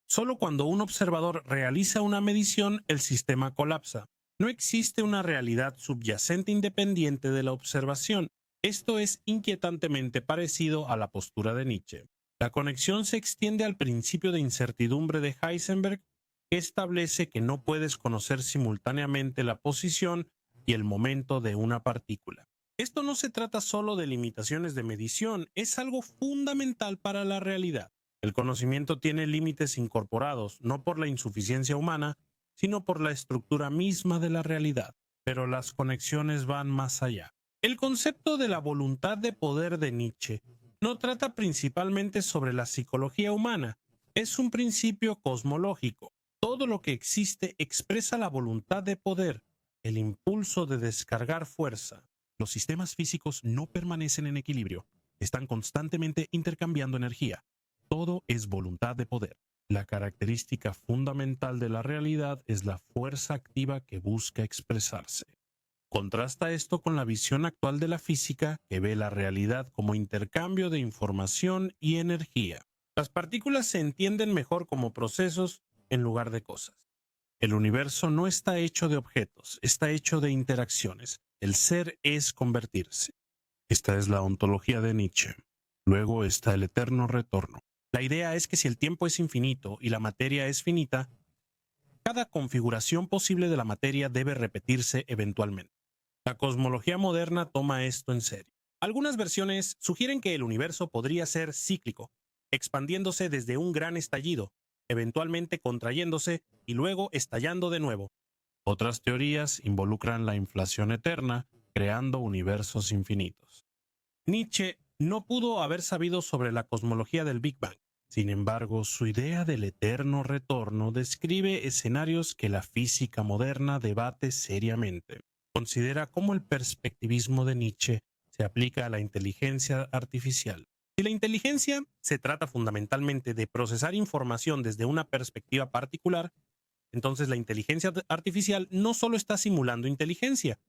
Solo cuando un observador realiza una medición, el sistema colapsa. No existe una realidad subyacente independiente de la observación. Esto es inquietantemente parecido a la postura de Nietzsche. La conexión se extiende al principio de incertidumbre de Heisenberg, que establece que no puedes conocer simultáneamente la posición y el momento de una partícula. Esto no se trata solo de limitaciones de medición, es algo fundamental para la realidad. El conocimiento tiene límites incorporados, no por la insuficiencia humana, sino por la estructura misma de la realidad. Pero las conexiones van más allá. El concepto de la voluntad de poder de Nietzsche no trata principalmente sobre la psicología humana, es un principio cosmológico. Todo lo que existe expresa la voluntad de poder, el impulso de descargar fuerza. Los sistemas físicos no permanecen en equilibrio, están constantemente intercambiando energía. Todo es voluntad de poder. La característica fundamental de la realidad es la fuerza activa que busca expresarse. Contrasta esto con la visión actual de la física, que ve la realidad como intercambio de información y energía. Las partículas se entienden mejor como procesos en lugar de cosas. El universo no está hecho de objetos, está hecho de interacciones. El ser es convertirse. Esta es la ontología de Nietzsche. Luego está el eterno retorno. La idea es que si el tiempo es infinito y la materia es finita, cada configuración posible de la materia debe repetirse eventualmente. La cosmología moderna toma esto en serio. Algunas versiones sugieren que el universo podría ser cíclico, expandiéndose desde un gran estallido, eventualmente contrayéndose y luego estallando de nuevo. Otras teorías involucran la inflación eterna, creando universos infinitos. Nietzsche no pudo haber sabido sobre la cosmología del Big Bang. Sin embargo, su idea del eterno retorno describe escenarios que la física moderna debate seriamente. Considera cómo el perspectivismo de Nietzsche se aplica a la inteligencia artificial. Si la inteligencia se trata fundamentalmente de procesar información desde una perspectiva particular, entonces la inteligencia artificial no solo está simulando inteligencia,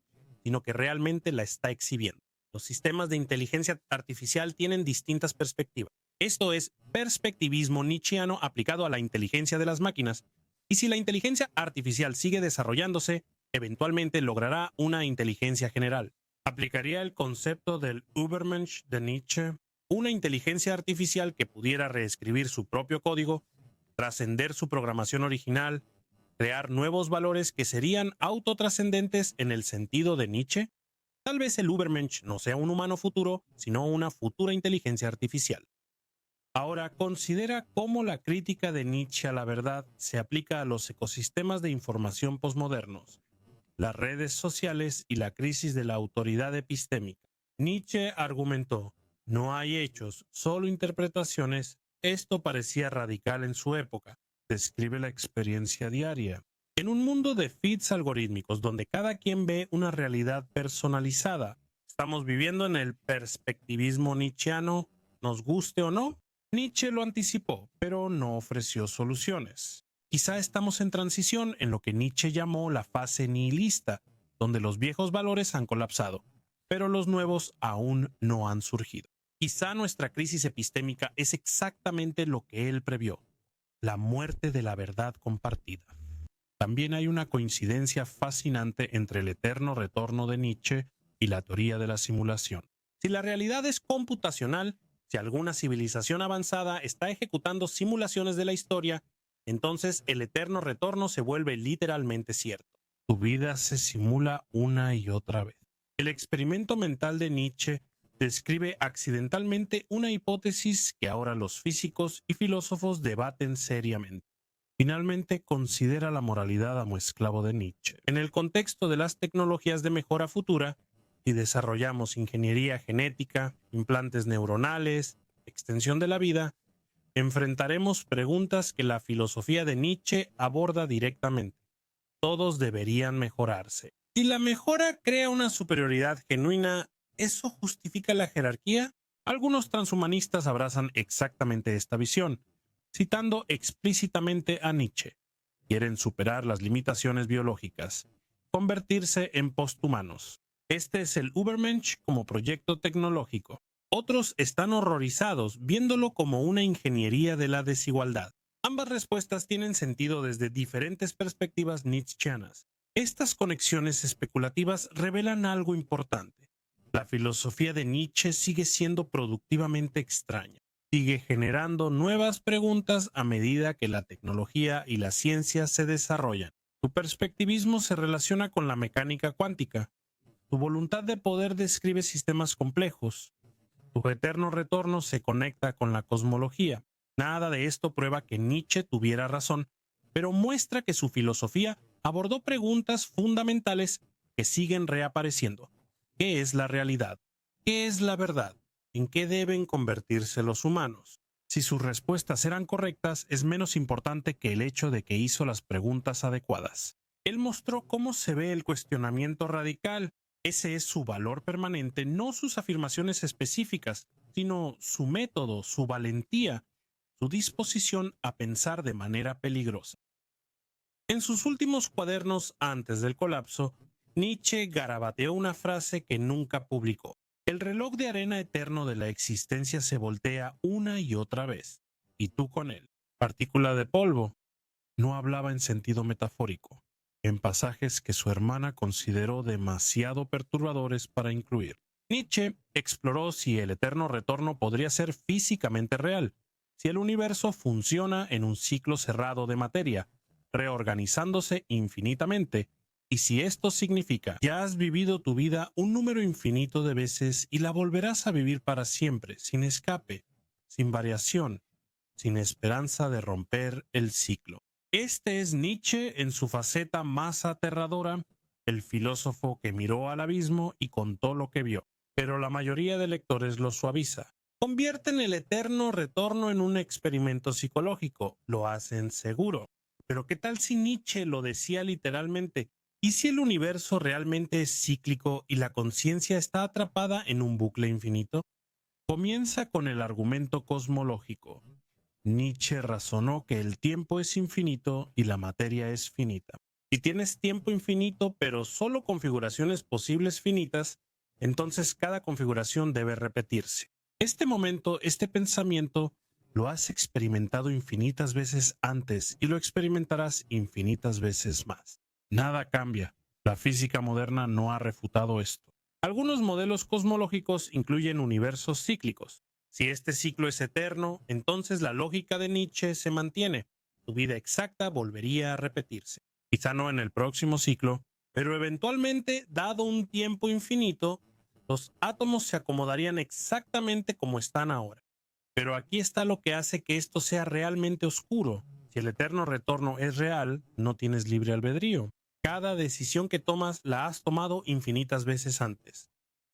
sino que realmente la está exhibiendo. Los sistemas de inteligencia artificial tienen distintas perspectivas. Esto es perspectivismo nietzscheano aplicado a la inteligencia de las máquinas. Y si la inteligencia artificial sigue desarrollándose, eventualmente logrará una inteligencia general. ¿Aplicaría el concepto del Übermensch de Nietzsche? Una inteligencia artificial que pudiera reescribir su propio código, trascender su programación original, crear nuevos valores que serían autotrascendentes en el sentido de Nietzsche. Tal vez el Übermensch no sea un humano futuro, sino una futura inteligencia artificial. Ahora, considera cómo la crítica de Nietzsche a la verdad se aplica a los ecosistemas de información posmodernos, las redes sociales y la crisis de la autoridad epistémica. Nietzsche argumentó: no hay hechos, solo interpretaciones. Esto parecía radical en su época. Describe la experiencia diaria. En un mundo de feeds algorítmicos donde cada quien ve una realidad personalizada, estamos viviendo en el perspectivismo nietzscheano, nos guste o no. Nietzsche lo anticipó, pero no ofreció soluciones. Quizá estamos en transición en lo que Nietzsche llamó la fase nihilista, donde los viejos valores han colapsado, pero los nuevos aún no han surgido. Quizá nuestra crisis epistémica es exactamente lo que él previó: la muerte de la verdad compartida. También hay una coincidencia fascinante entre el eterno retorno de Nietzsche y la teoría de la simulación. Si la realidad es computacional, si alguna civilización avanzada está ejecutando simulaciones de la historia, entonces el eterno retorno se vuelve literalmente cierto. Tu vida se simula una y otra vez. El experimento mental de Nietzsche describe accidentalmente una hipótesis que ahora los físicos y filósofos debaten seriamente. Finalmente, considera la moralidad amo esclavo de Nietzsche. En el contexto de las tecnologías de mejora futura, si desarrollamos ingeniería genética, implantes neuronales, extensión de la vida, enfrentaremos preguntas que la filosofía de Nietzsche aborda directamente. Todos deberían mejorarse. Si la mejora crea una superioridad genuina, ¿eso justifica la jerarquía? Algunos transhumanistas abrazan exactamente esta visión, citando explícitamente a Nietzsche. Quieren superar las limitaciones biológicas, convertirse en posthumanos. Este es el Übermensch como proyecto tecnológico. Otros están horrorizados viéndolo como una ingeniería de la desigualdad. Ambas respuestas tienen sentido desde diferentes perspectivas nietzscheanas. Estas conexiones especulativas revelan algo importante. La filosofía de Nietzsche sigue siendo productivamente extraña. Sigue generando nuevas preguntas a medida que la tecnología y la ciencia se desarrollan. Tu perspectivismo se relaciona con la mecánica cuántica. Tu voluntad de poder describe sistemas complejos. Tu eterno retorno se conecta con la cosmología. Nada de esto prueba que Nietzsche tuviera razón, pero muestra que su filosofía abordó preguntas fundamentales que siguen reapareciendo. ¿Qué es la realidad? ¿Qué es la verdad? ¿En qué deben convertirse los humanos? Si sus respuestas eran correctas, es menos importante que el hecho de que hizo las preguntas adecuadas. Él mostró cómo se ve el cuestionamiento radical. Ese es su valor permanente, no sus afirmaciones específicas, sino su método, su valentía. su disposición a pensar de manera peligrosa. En sus últimos cuadernos antes del colapso, Nietzsche garabateó una frase que nunca publicó. El reloj de arena eterno de la existencia se voltea una y otra vez, y tú con él. Partícula de polvo. No hablaba en sentido metafórico, en pasajes que su hermana consideró demasiado perturbadores para incluir. Nietzsche exploró si el eterno retorno podría ser físicamente real, si el universo funciona en un ciclo cerrado de materia, reorganizándose infinitamente, y si esto significa ya has vivido tu vida un número infinito de veces y la volverás a vivir para siempre, sin escape, sin variación, sin esperanza de romper el ciclo. Este es Nietzsche en su faceta más aterradora, el filósofo que miró al abismo y contó lo que vio. Pero la mayoría de lectores lo suaviza. Convierten el eterno retorno en un experimento psicológico, lo hacen seguro. Pero ¿qué tal si Nietzsche lo decía literalmente? ¿Y si el universo realmente es cíclico y la conciencia está atrapada en un bucle infinito? Comienza con el argumento cosmológico. Nietzsche razonó que el tiempo es infinito y la materia es finita. Si tienes tiempo infinito, pero solo configuraciones posibles finitas, entonces cada configuración debe repetirse. Este momento, este pensamiento, lo has experimentado infinitas veces antes y lo experimentarás infinitas veces más. Nada cambia. La física moderna no ha refutado esto. Algunos modelos cosmológicos incluyen universos cíclicos. Si este ciclo es eterno, entonces la lógica de Nietzsche se mantiene. Tu vida exacta volvería a repetirse. Quizá no en el próximo ciclo, pero eventualmente, dado un tiempo infinito, los átomos se acomodarían exactamente como están ahora. Pero aquí está lo que hace que esto sea realmente oscuro. Si el eterno retorno es real, no tienes libre albedrío. Cada decisión que tomas la has tomado infinitas veces antes.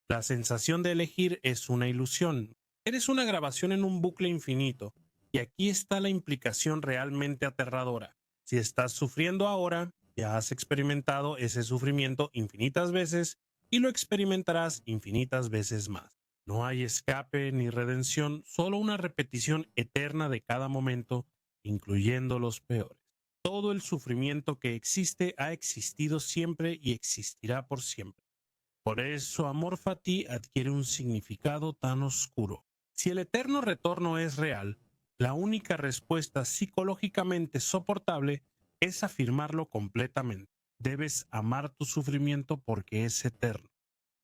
La sensación de elegir es una ilusión. Eres una grabación en un bucle infinito. Y aquí está la implicación realmente aterradora. Si estás sufriendo ahora, ya has experimentado ese sufrimiento infinitas veces y lo experimentarás infinitas veces más. No hay escape ni redención, solo una repetición eterna de cada momento, incluyendo los peores. Todo el sufrimiento que existe ha existido siempre y existirá por siempre. Por eso Amor Fati adquiere un significado tan oscuro. Si el eterno retorno es real, la única respuesta psicológicamente soportable es afirmarlo completamente. Debes amar tu sufrimiento porque es eterno.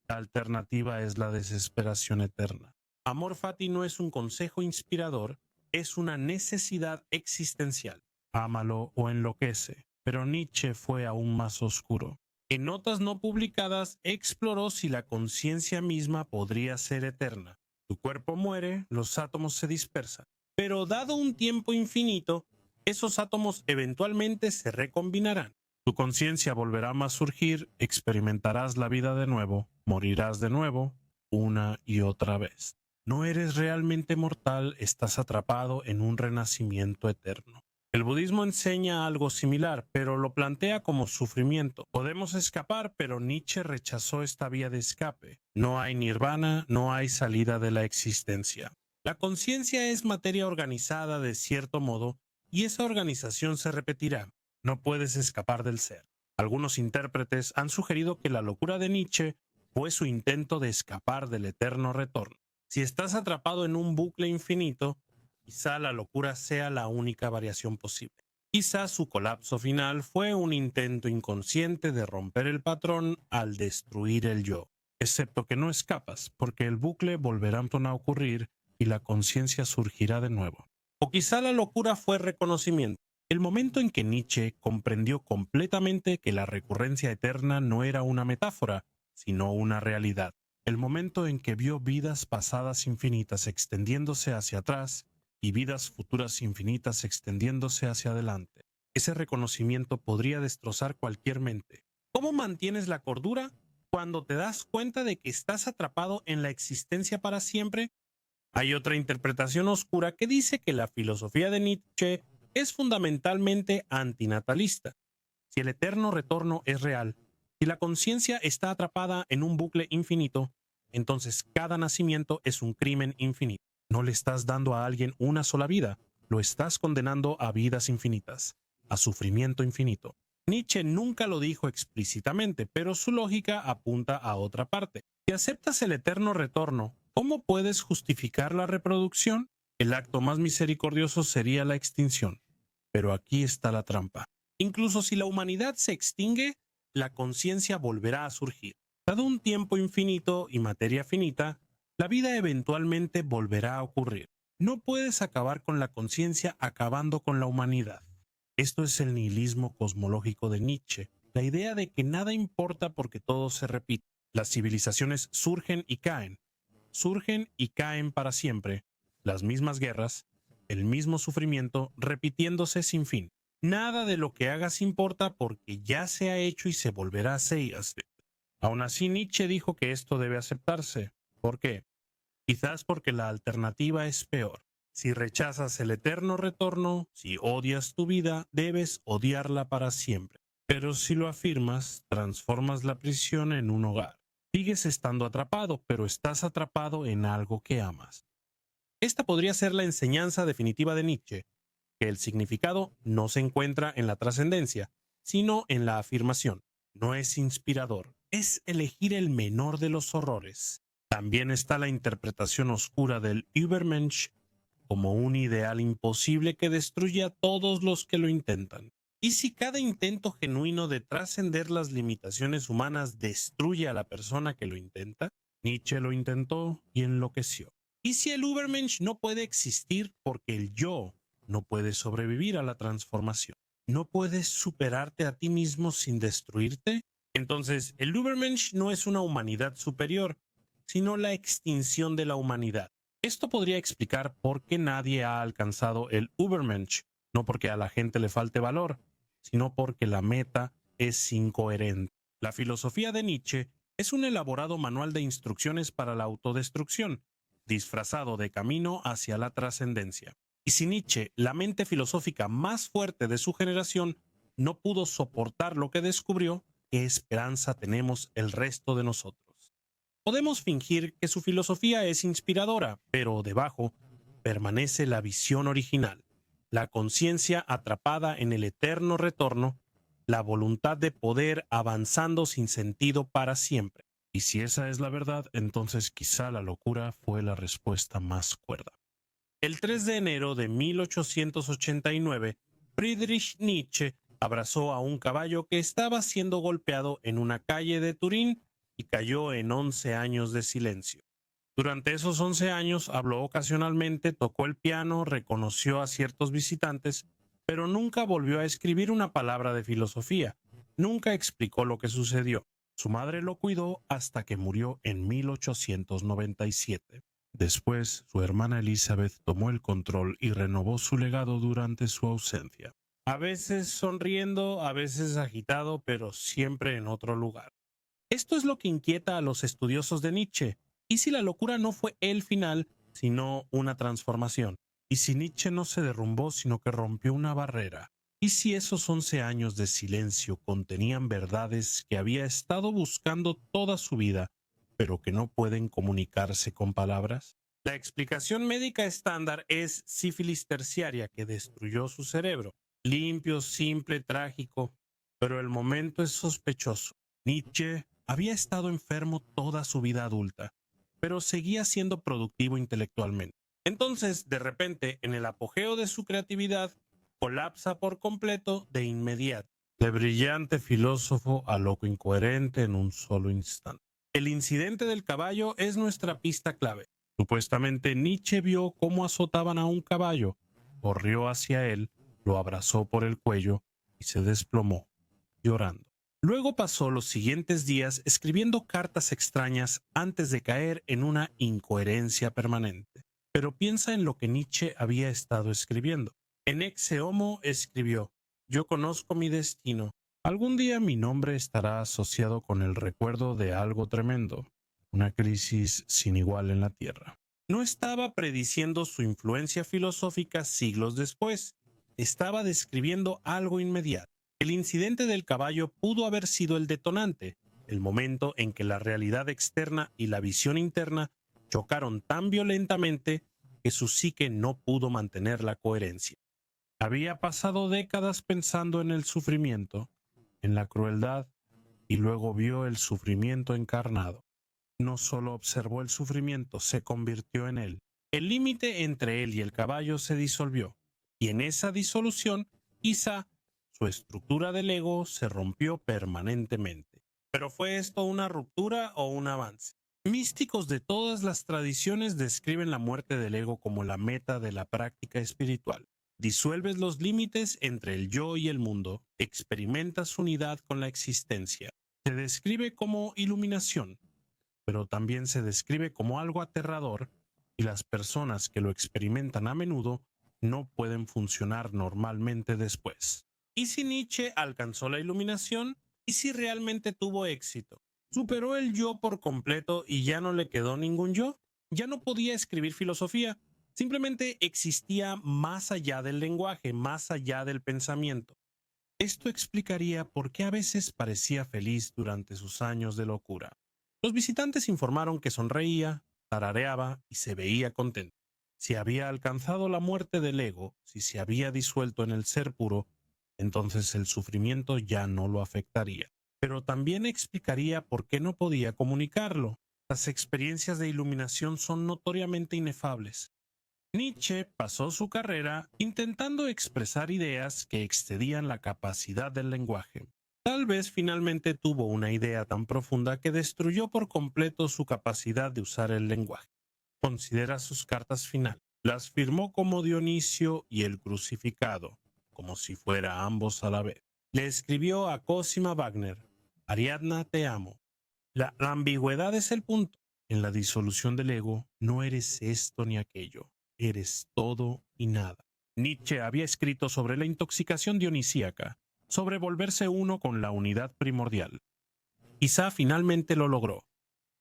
La alternativa es la desesperación eterna. Amor Fati no es un consejo inspirador, es una necesidad existencial. Ámalo o enloquece. Pero Nietzsche fue aún más oscuro. En notas no publicadas exploró si la conciencia misma podría ser eterna. Tu cuerpo muere, los átomos se dispersan. Pero dado un tiempo infinito, esos átomos eventualmente se recombinarán. Tu conciencia volverá a surgir, experimentarás la vida de nuevo, morirás de nuevo, una y otra vez. No eres realmente mortal, estás atrapado en un renacimiento eterno. El budismo enseña algo similar, pero lo plantea como sufrimiento. Podemos escapar, pero Nietzsche rechazó esta vía de escape. No hay nirvana, no hay salida de la existencia. La conciencia es materia organizada de cierto modo, y esa organización se repetirá. No puedes escapar del ser. Algunos intérpretes han sugerido que la locura de Nietzsche fue su intento de escapar del eterno retorno. Si estás atrapado en un bucle infinito, quizá la locura sea la única variación posible. Quizá su colapso final fue un intento inconsciente de romper el patrón al destruir el yo. Excepto que no escapas, porque el bucle volverá a ocurrir y la conciencia surgirá de nuevo. O quizá la locura fue reconocimiento. El momento en que Nietzsche comprendió completamente que la recurrencia eterna no era una metáfora, sino una realidad. El momento en que vio vidas pasadas infinitas extendiéndose hacia atrás y vidas futuras infinitas extendiéndose hacia adelante. Ese reconocimiento podría destrozar cualquier mente. ¿Cómo mantienes la cordura cuando te das cuenta de que estás atrapado en la existencia para siempre? Hay otra interpretación oscura que dice que la filosofía de Nietzsche es fundamentalmente antinatalista. Si el eterno retorno es real, si la conciencia está atrapada en un bucle infinito, entonces cada nacimiento es un crimen infinito. No le estás dando a alguien una sola vida, lo estás condenando a vidas infinitas, a sufrimiento infinito. Nietzsche nunca lo dijo explícitamente, pero su lógica apunta a otra parte. Si aceptas el eterno retorno, ¿cómo puedes justificar la reproducción? El acto más misericordioso sería la extinción. Pero aquí está la trampa. Incluso si la humanidad se extingue, la conciencia volverá a surgir. Dado un tiempo infinito y materia finita, la vida eventualmente volverá a ocurrir. No puedes acabar con la conciencia acabando con la humanidad. Esto es el nihilismo cosmológico de Nietzsche, la idea de que nada importa porque todo se repite. Las civilizaciones surgen y caen para siempre. Las mismas guerras, el mismo sufrimiento, repitiéndose sin fin. Nada de lo que hagas importa porque ya se ha hecho y se volverá a hacer. Aún así, Nietzsche dijo que esto debe aceptarse. ¿Por qué? Quizás porque la alternativa es peor. Si rechazas el eterno retorno, si odias tu vida, debes odiarla para siempre. Pero si lo afirmas, transformas la prisión en un hogar. Sigues estando atrapado, pero estás atrapado en algo que amas. Esta podría ser la enseñanza definitiva de Nietzsche, que el significado no se encuentra en la trascendencia, sino en la afirmación. No es inspirador, es elegir el menor de los horrores. También está la interpretación oscura del Übermensch como un ideal imposible que destruye a todos los que lo intentan. ¿Y si cada intento genuino de trascender las limitaciones humanas destruye a la persona que lo intenta? Nietzsche lo intentó y enloqueció. ¿Y si el Übermensch no puede existir porque el yo no puede sobrevivir a la transformación? ¿No puedes superarte a ti mismo sin destruirte? Entonces, el Übermensch no es una humanidad superior, sino la extinción de la humanidad. Esto podría explicar por qué nadie ha alcanzado el Übermensch, no porque a la gente le falte valor, sino porque la meta es incoherente. La filosofía de Nietzsche es un elaborado manual de instrucciones para la autodestrucción, disfrazado de camino hacia la trascendencia. Y si Nietzsche, la mente filosófica más fuerte de su generación, no pudo soportar lo que descubrió, ¿qué esperanza tenemos el resto de nosotros? Podemos fingir que su filosofía es inspiradora, pero debajo permanece la visión original, la conciencia atrapada en el eterno retorno, la voluntad de poder avanzando sin sentido para siempre. Y si esa es la verdad, entonces quizá la locura fue la respuesta más cuerda. El 3 de enero de 1889, Friedrich Nietzsche abrazó a un caballo que estaba siendo golpeado en una calle de Turín y cayó en 11 años de silencio. Durante esos 11 años habló ocasionalmente, tocó el piano, reconoció a ciertos visitantes, pero nunca volvió a escribir una palabra de filosofía, nunca explicó lo que sucedió. Su madre lo cuidó hasta que murió en 1897. Después, su hermana Elizabeth tomó el control y renovó su legado durante su ausencia. A veces sonriendo, a veces agitado, pero siempre en otro lugar. Esto es lo que inquieta a los estudiosos de Nietzsche. ¿Y si la locura no fue el final, sino una transformación? ¿Y si Nietzsche no se derrumbó, sino que rompió una barrera? ¿Y si esos 11 años de silencio contenían verdades que había estado buscando toda su vida, pero que no pueden comunicarse con palabras? La explicación médica estándar es sífilis terciaria que destruyó su cerebro. Limpio, simple, trágico, pero el momento es sospechoso. Nietzsche había estado enfermo toda su vida adulta, pero seguía siendo productivo intelectualmente. Entonces, de repente, en el apogeo de su creatividad, colapsa por completo de inmediato. De brillante filósofo a loco incoherente en un solo instante. El incidente del caballo es nuestra pista clave. Supuestamente Nietzsche vio cómo azotaban a un caballo, corrió hacia él, lo abrazó por el cuello y se desplomó, llorando. Luego pasó los siguientes días escribiendo cartas extrañas antes de caer en una incoherencia permanente. Pero piensa en lo que Nietzsche había estado escribiendo. En Ecce Homo escribió: «Yo conozco mi destino. Algún día mi nombre estará asociado con el recuerdo de algo tremendo, una crisis sin igual en la Tierra». No estaba prediciendo su influencia filosófica siglos después. Estaba describiendo algo inmediato. El incidente del caballo pudo haber sido el detonante, el momento en que la realidad externa y la visión interna chocaron tan violentamente que su psique no pudo mantener la coherencia. Había pasado décadas pensando en el sufrimiento, en la crueldad, y luego vio el sufrimiento encarnado. No solo observó el sufrimiento, se convirtió en él. El límite entre él y el caballo se disolvió, y en esa disolución, quizá, su estructura del ego se rompió permanentemente. ¿Pero fue esto una ruptura o un avance? Místicos de todas las tradiciones describen la muerte del ego como la meta de la práctica espiritual. Disuelves los límites entre el yo y el mundo, experimentas unidad con la existencia. Se describe como iluminación, pero también se describe como algo aterrador, y las personas que lo experimentan a menudo no pueden funcionar normalmente después. ¿Y si Nietzsche alcanzó la iluminación? ¿Y si realmente tuvo éxito? ¿Superó el yo por completo y ya no le quedó ningún yo? Ya no podía escribir filosofía, simplemente existía más allá del lenguaje, más allá del pensamiento. Esto explicaría por qué a veces parecía feliz durante sus años de locura. Los visitantes informaron que sonreía, tarareaba y se veía contento. Si había alcanzado la muerte del ego, si se había disuelto en el ser puro, entonces el sufrimiento ya no lo afectaría. Pero también explicaría por qué no podía comunicarlo. Las experiencias de iluminación son notoriamente inefables. Nietzsche pasó su carrera intentando expresar ideas que excedían la capacidad del lenguaje. Tal vez finalmente tuvo una idea tan profunda que destruyó por completo su capacidad de usar el lenguaje. Considera sus cartas finales. Las firmó como Dionisio y el crucificado, como si fuera ambos a la vez. Le escribió a Cosima Wagner: Ariadna, te amo. La ambigüedad es el punto. En la disolución del ego, no eres esto ni aquello. Eres todo y nada. Nietzsche había escrito sobre la intoxicación dionisíaca, sobre volverse uno con la unidad primordial. Quizá finalmente lo logró.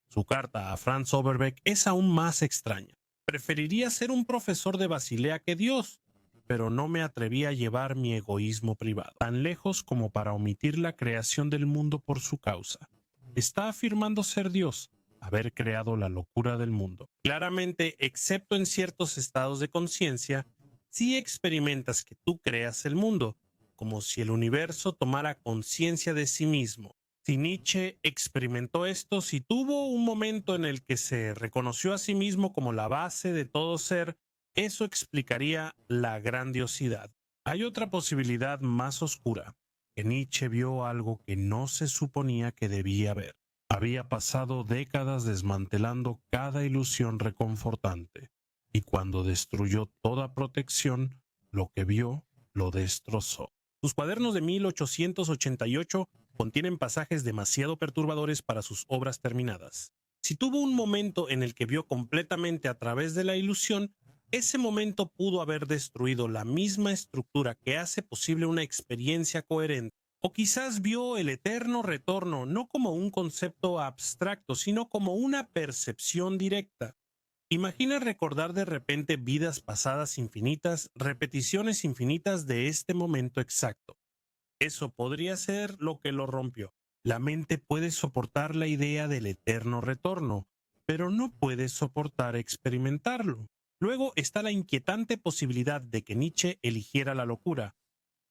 Su carta a Franz Overbeck es aún más extraña. Preferiría ser un profesor de Basilea que Dios, pero no me atreví a llevar mi egoísmo privado tan lejos como para omitir la creación del mundo por su causa. Está afirmando ser Dios, haber creado la locura del mundo. Claramente, excepto en ciertos estados de conciencia, sí experimentas que tú creas el mundo, como si el universo tomara conciencia de sí mismo. Si Nietzsche experimentó esto, si tuvo un momento en el que se reconoció a sí mismo como la base de todo ser, eso explicaría la grandiosidad. Hay otra posibilidad más oscura, que Nietzsche vio algo que no se suponía que debía ver. Había pasado décadas desmantelando cada ilusión reconfortante, y cuando destruyó toda protección, lo que vio lo destrozó. Sus cuadernos de 1888 contienen pasajes demasiado perturbadores para sus obras terminadas. Si tuvo un momento en el que vio completamente a través de la ilusión, ese momento pudo haber destruido la misma estructura que hace posible una experiencia coherente. O quizás vio el eterno retorno no como un concepto abstracto, sino como una percepción directa. Imagina recordar de repente vidas pasadas infinitas, repeticiones infinitas de este momento exacto. Eso podría ser lo que lo rompió. La mente puede soportar la idea del eterno retorno, pero no puede soportar experimentarlo. Luego está la inquietante posibilidad de que Nietzsche eligiera la locura,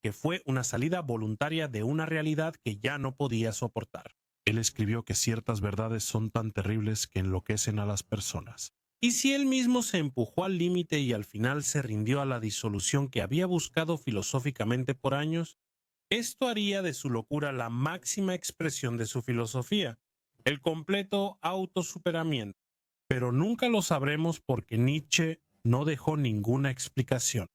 que fue una salida voluntaria de una realidad que ya no podía soportar. Él escribió que ciertas verdades son tan terribles que enloquecen a las personas. ¿Y si él mismo se empujó al límite y al final se rindió a la disolución que había buscado filosóficamente por años? Esto haría de su locura la máxima expresión de su filosofía, el completo autosuperamiento. Pero nunca lo sabremos porque Nietzsche no dejó ninguna explicación.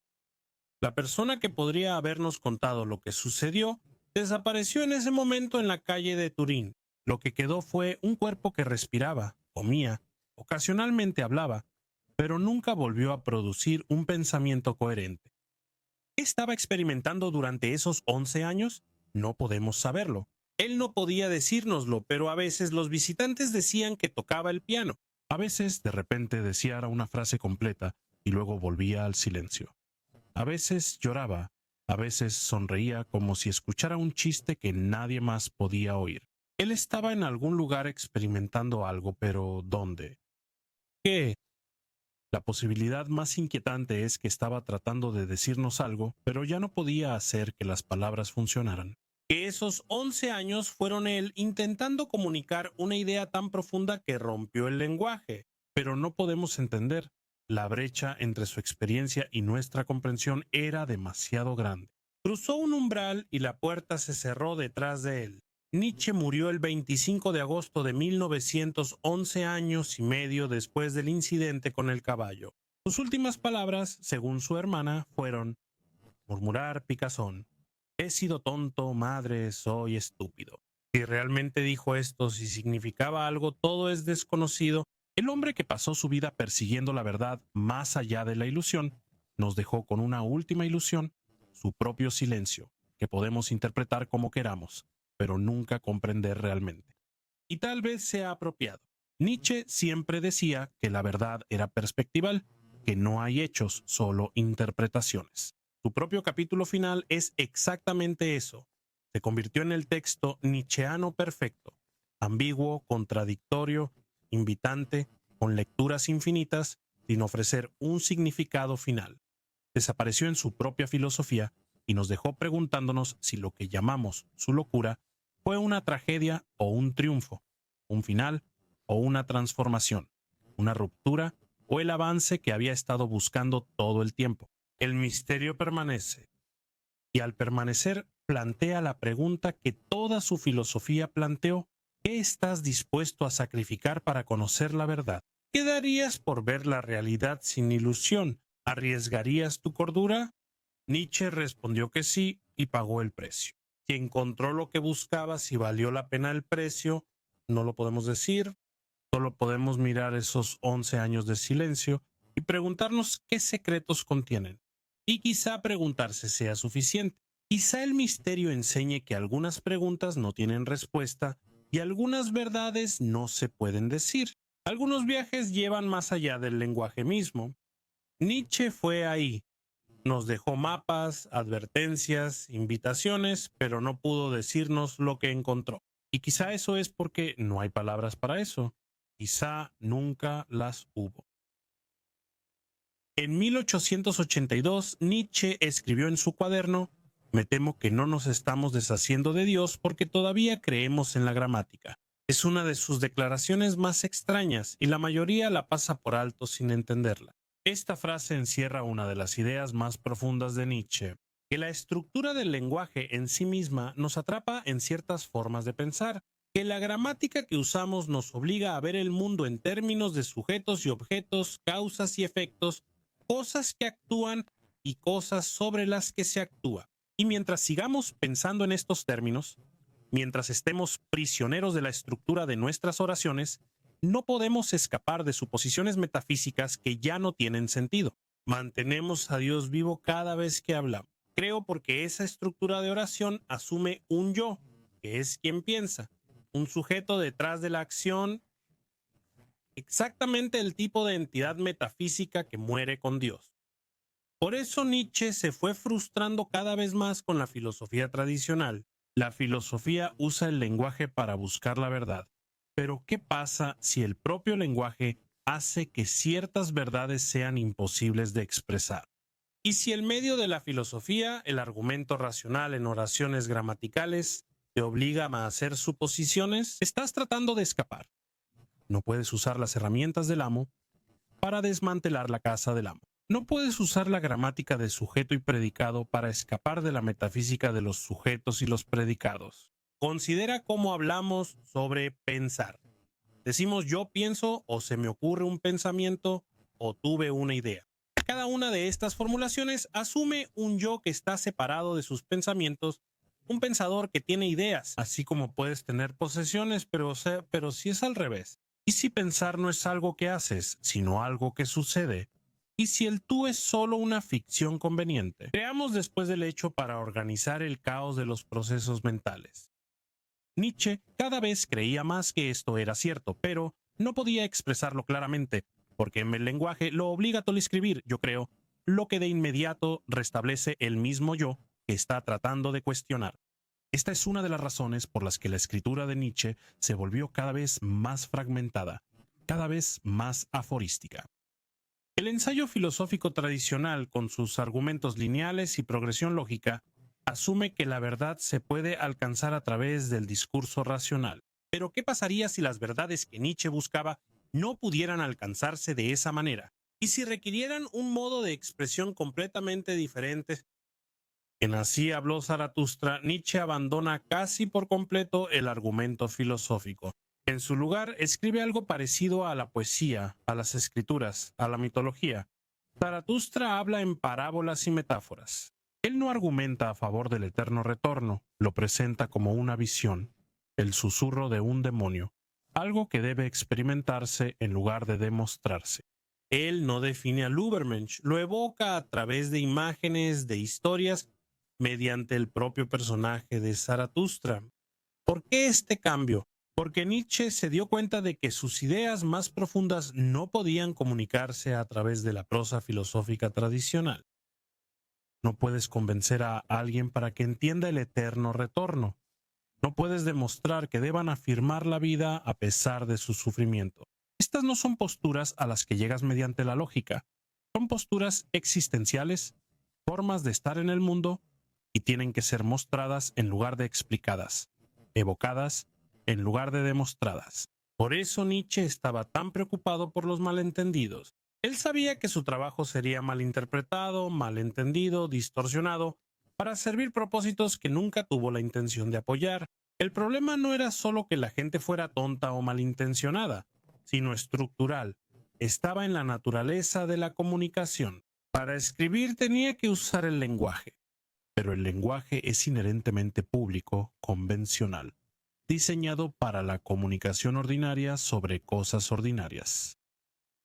La persona que podría habernos contado lo que sucedió desapareció en ese momento en la calle de Turín. Lo que quedó fue un cuerpo que respiraba, comía, ocasionalmente hablaba, pero nunca volvió a producir un pensamiento coherente. ¿Qué estaba experimentando durante esos 11 años? No podemos saberlo. Él no podía decírnoslo, pero a veces los visitantes decían que tocaba el piano. A veces, de repente, decía una frase completa y luego volvía al silencio. A veces lloraba, a veces sonreía como si escuchara un chiste que nadie más podía oír. Él estaba en algún lugar experimentando algo, pero ¿dónde? ¿Qué? La posibilidad más inquietante es que estaba tratando de decirnos algo, pero ya no podía hacer que las palabras funcionaran. Que esos 11 años fueron él intentando comunicar una idea tan profunda que rompió el lenguaje, pero no podemos entender. La brecha entre su experiencia y nuestra comprensión era demasiado grande. Cruzó un umbral y la puerta se cerró detrás de él. Nietzsche murió el 25 de agosto de 1911, años y medio después del incidente con el caballo. Sus últimas palabras, según su hermana, fueron: murmurar picazón. He sido tonto, madre, soy estúpido. Si realmente dijo esto, si significaba algo, todo es desconocido. El hombre que pasó su vida persiguiendo la verdad más allá de la ilusión, nos dejó con una última ilusión, su propio silencio, que podemos interpretar como queramos, pero nunca comprender realmente. Y tal vez sea apropiado. Nietzsche siempre decía que la verdad era perspectival, que no hay hechos, solo interpretaciones. Su propio capítulo final es exactamente eso. Se convirtió en el texto nietzscheano perfecto, ambiguo, contradictorio, invitante, con lecturas infinitas, sin ofrecer un significado final. Desapareció en su propia filosofía y nos dejó preguntándonos si lo que llamamos su locura fue una tragedia o un triunfo, un final o una transformación, una ruptura o el avance que había estado buscando todo el tiempo. El misterio permanece, y al permanecer plantea la pregunta que toda su filosofía planteó: ¿qué estás dispuesto a sacrificar para conocer la verdad? ¿Qué darías por ver la realidad sin ilusión? ¿Arriesgarías tu cordura? Nietzsche respondió que sí y pagó el precio. Si encontró lo que buscaba, si valió la pena el precio, no lo podemos decir. Solo podemos mirar esos 11 años de silencio y preguntarnos qué secretos contienen. Y quizá preguntarse sea suficiente. Quizá el misterio enseñe que algunas preguntas no tienen respuesta y algunas verdades no se pueden decir. Algunos viajes llevan más allá del lenguaje mismo. Nietzsche fue ahí. Nos dejó mapas, advertencias, invitaciones, pero no pudo decirnos lo que encontró. Y quizá eso es porque no hay palabras para eso. Quizá nunca las hubo. En 1882, Nietzsche escribió en su cuaderno: me temo que no nos estamos deshaciendo de Dios porque todavía creemos en la gramática. Es una de sus declaraciones más extrañas y la mayoría la pasa por alto sin entenderla. Esta frase encierra una de las ideas más profundas de Nietzsche, que la estructura del lenguaje en sí misma nos atrapa en ciertas formas de pensar, que la gramática que usamos nos obliga a ver el mundo en términos de sujetos y objetos, causas y efectos, cosas que actúan y cosas sobre las que se actúa. Y mientras sigamos pensando en estos términos, mientras estemos prisioneros de la estructura de nuestras oraciones, no podemos escapar de suposiciones metafísicas que ya no tienen sentido. Mantenemos a Dios vivo cada vez que hablamos. Creo porque esa estructura de oración asume un yo, que es quien piensa, un sujeto detrás de la acción, exactamente el tipo de entidad metafísica que muere con Dios. Por eso Nietzsche se fue frustrando cada vez más con la filosofía tradicional. La filosofía usa el lenguaje para buscar la verdad. Pero ¿qué pasa si el propio lenguaje hace que ciertas verdades sean imposibles de expresar? ¿Y si el medio de la filosofía, el argumento racional en oraciones gramaticales, te obliga a hacer suposiciones? Estás tratando de escapar. No puedes usar las herramientas del amo para desmantelar la casa del amo. No puedes usar la gramática de sujeto y predicado para escapar de la metafísica de los sujetos y los predicados. Considera cómo hablamos sobre pensar. Decimos yo pienso, o se me ocurre un pensamiento, o tuve una idea. Cada una de estas formulaciones asume un yo que está separado de sus pensamientos, un pensador que tiene ideas, así como puedes tener posesiones, pero si es al revés. ¿Y si pensar no es algo que haces, sino algo que sucede? ¿Y si el tú es solo una ficción conveniente? Creamos después del hecho para organizar el caos de los procesos mentales. Nietzsche cada vez creía más que esto era cierto, pero no podía expresarlo claramente, porque en el lenguaje lo obliga a escribir, yo creo, lo que de inmediato restablece el mismo yo que está tratando de cuestionar. Esta es una de las razones por las que la escritura de Nietzsche se volvió cada vez más fragmentada, cada vez más aforística. El ensayo filosófico tradicional, con sus argumentos lineales y progresión lógica, asume que la verdad se puede alcanzar a través del discurso racional. Pero ¿qué pasaría si las verdades que Nietzsche buscaba no pudieran alcanzarse de esa manera? ¿Y si requirieran un modo de expresión completamente diferente? En Así habló Zaratustra, Nietzsche abandona casi por completo el argumento filosófico. En su lugar, escribe algo parecido a la poesía, a las escrituras, a la mitología. Zaratustra habla en parábolas y metáforas. Él no argumenta a favor del eterno retorno, lo presenta como una visión, el susurro de un demonio, algo que debe experimentarse en lugar de demostrarse. Él no define al Übermensch, lo evoca a través de imágenes, de historias, mediante el propio personaje de Zaratustra. ¿Por qué este cambio? Porque Nietzsche se dio cuenta de que sus ideas más profundas no podían comunicarse a través de la prosa filosófica tradicional. No puedes convencer a alguien para que entienda el eterno retorno. No puedes demostrar que deban afirmar la vida a pesar de su sufrimiento. Estas no son posturas a las que llegas mediante la lógica. Son posturas existenciales, formas de estar en el mundo, y tienen que ser mostradas en lugar de explicadas, evocadas en lugar de demostradas. Por eso Nietzsche estaba tan preocupado por los malentendidos. Él sabía que su trabajo sería malinterpretado, malentendido, distorsionado, para servir propósitos que nunca tuvo la intención de apoyar. El problema no era solo que la gente fuera tonta o malintencionada, sino estructural. Estaba en la naturaleza de la comunicación. Para escribir tenía que usar el lenguaje, pero el lenguaje es inherentemente público, convencional, diseñado para la comunicación ordinaria sobre cosas ordinarias.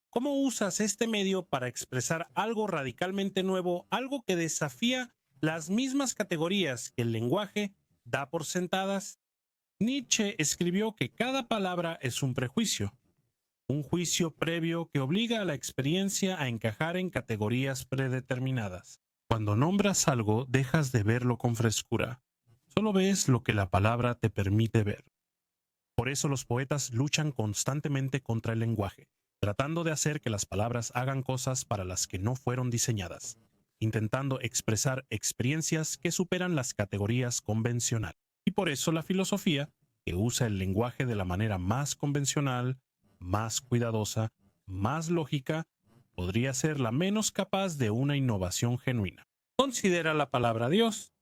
¿Cómo usas este medio para expresar algo radicalmente nuevo, algo que desafía las mismas categorías que el lenguaje da por sentadas? Nietzsche escribió que cada palabra es un prejuicio, un juicio previo que obliga a la experiencia a encajar en categorías predeterminadas. Cuando nombras algo, dejas de verlo con frescura. Solo ves lo que la palabra te permite ver. Por eso los poetas luchan constantemente contra el lenguaje, tratando de hacer que las palabras hagan cosas para las que no fueron diseñadas, intentando expresar experiencias que superan las categorías convencionales. Y por eso la filosofía, que usa el lenguaje de la manera más convencional, más cuidadosa, más lógica, podría ser la menos capaz de una innovación genuina. Considera la palabra Dios.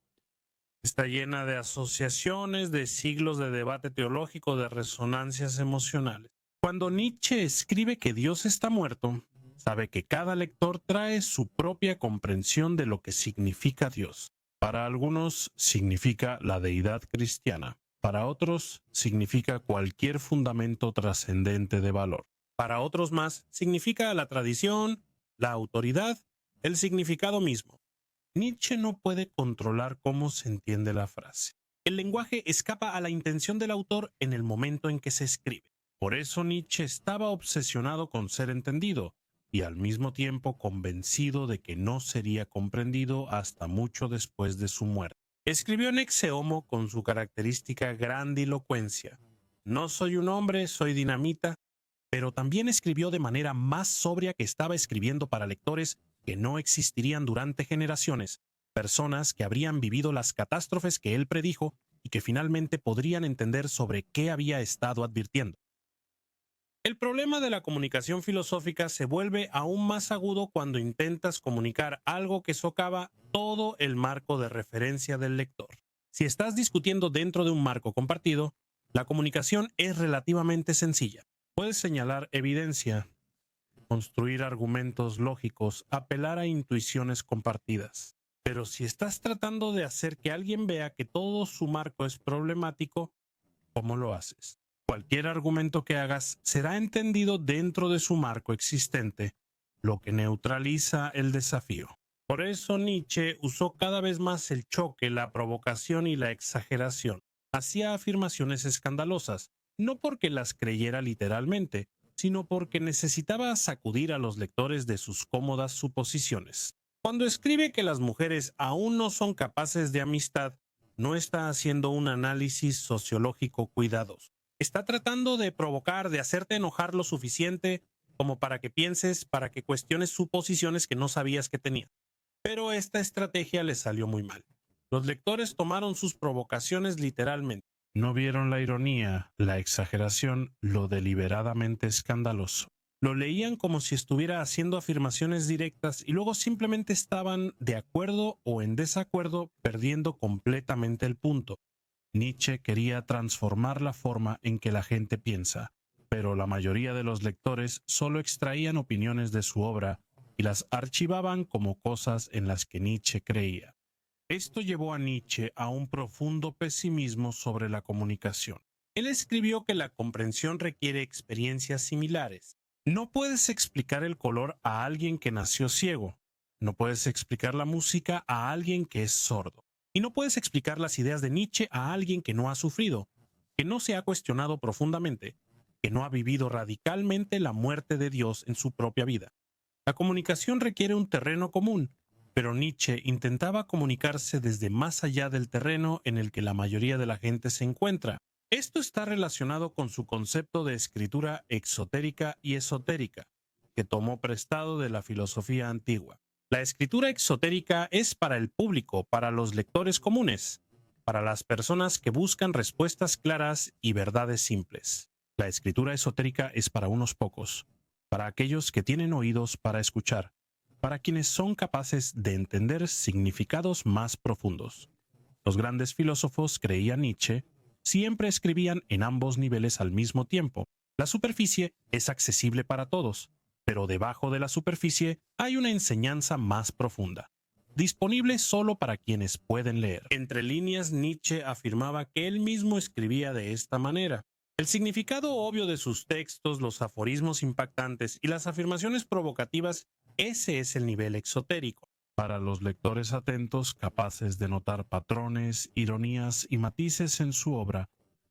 Está llena de asociaciones, de siglos de debate teológico, de resonancias emocionales. Cuando Nietzsche escribe que Dios está muerto, sabe que cada lector trae su propia comprensión de lo que significa Dios. Para algunos significa la deidad cristiana, para otros significa cualquier fundamento trascendente de valor. Para otros más significa la tradición, la autoridad, el significado mismo. Nietzsche no puede controlar cómo se entiende la frase. El lenguaje escapa a la intención del autor en el momento en que se escribe. Por eso Nietzsche estaba obsesionado con ser entendido y al mismo tiempo convencido de que no sería comprendido hasta mucho después de su muerte. Escribió en Ecce Homo con su característica grandilocuencia. No soy un hombre, soy dinamita, pero también escribió de manera más sobria que estaba escribiendo para lectores que no existirían durante generaciones, personas que habrían vivido las catástrofes que él predijo y que finalmente podrían entender sobre qué había estado advirtiendo. El problema de la comunicación filosófica se vuelve aún más agudo cuando intentas comunicar algo que socava todo el marco de referencia del lector. Si estás discutiendo dentro de un marco compartido, la comunicación es relativamente sencilla. Puedes señalar evidencia, construir argumentos lógicos, apelar a intuiciones compartidas. Pero si estás tratando de hacer que alguien vea que todo su marco es problemático, ¿cómo lo haces? Cualquier argumento que hagas será entendido dentro de su marco existente, lo que neutraliza el desafío. Por eso Nietzsche usó cada vez más el choque, la provocación y la exageración. Hacía afirmaciones escandalosas, no porque las creyera literalmente, sino porque necesitaba sacudir a los lectores de sus cómodas suposiciones. Cuando escribe que las mujeres aún no son capaces de amistad, no está haciendo un análisis sociológico cuidadoso. Está tratando de provocar, de hacerte enojar lo suficiente como para que pienses, para que cuestiones suposiciones que no sabías que tenía. Pero esta estrategia le salió muy mal. Los lectores tomaron sus provocaciones literalmente. No vieron la ironía, la exageración, lo deliberadamente escandaloso. Lo leían como si estuviera haciendo afirmaciones directas y luego simplemente estaban de acuerdo o en desacuerdo, perdiendo completamente el punto. Nietzsche quería transformar la forma en que la gente piensa, pero la mayoría de los lectores solo extraían opiniones de su obra y las archivaban como cosas en las que Nietzsche creía. Esto llevó a Nietzsche a un profundo pesimismo sobre la comunicación. Él escribió que la comprensión requiere experiencias similares. No puedes explicar el color a alguien que nació ciego. No puedes explicar la música a alguien que es sordo. Y no puedes explicar las ideas de Nietzsche a alguien que no ha sufrido, que no se ha cuestionado profundamente, que no ha vivido radicalmente la muerte de Dios en su propia vida. La comunicación requiere un terreno común, pero Nietzsche intentaba comunicarse desde más allá del terreno en el que la mayoría de la gente se encuentra. Esto está relacionado con su concepto de escritura exotérica y esotérica, que tomó prestado de la filosofía antigua. La escritura exotérica es para el público, para los lectores comunes, para las personas que buscan respuestas claras y verdades simples. La escritura esotérica es para unos pocos, para aquellos que tienen oídos para escuchar, para quienes son capaces de entender significados más profundos. Los grandes filósofos, creía Nietzsche, siempre escribían en ambos niveles al mismo tiempo. La superficie es accesible para todos, pero debajo de la superficie hay una enseñanza más profunda, disponible solo para quienes pueden leer. Entre líneas, Nietzsche afirmaba que él mismo escribía de esta manera. El significado obvio de sus textos, los aforismos impactantes y las afirmaciones provocativas, ese es el nivel exotérico. Para los lectores atentos, capaces de notar patrones, ironías y matices en su obra,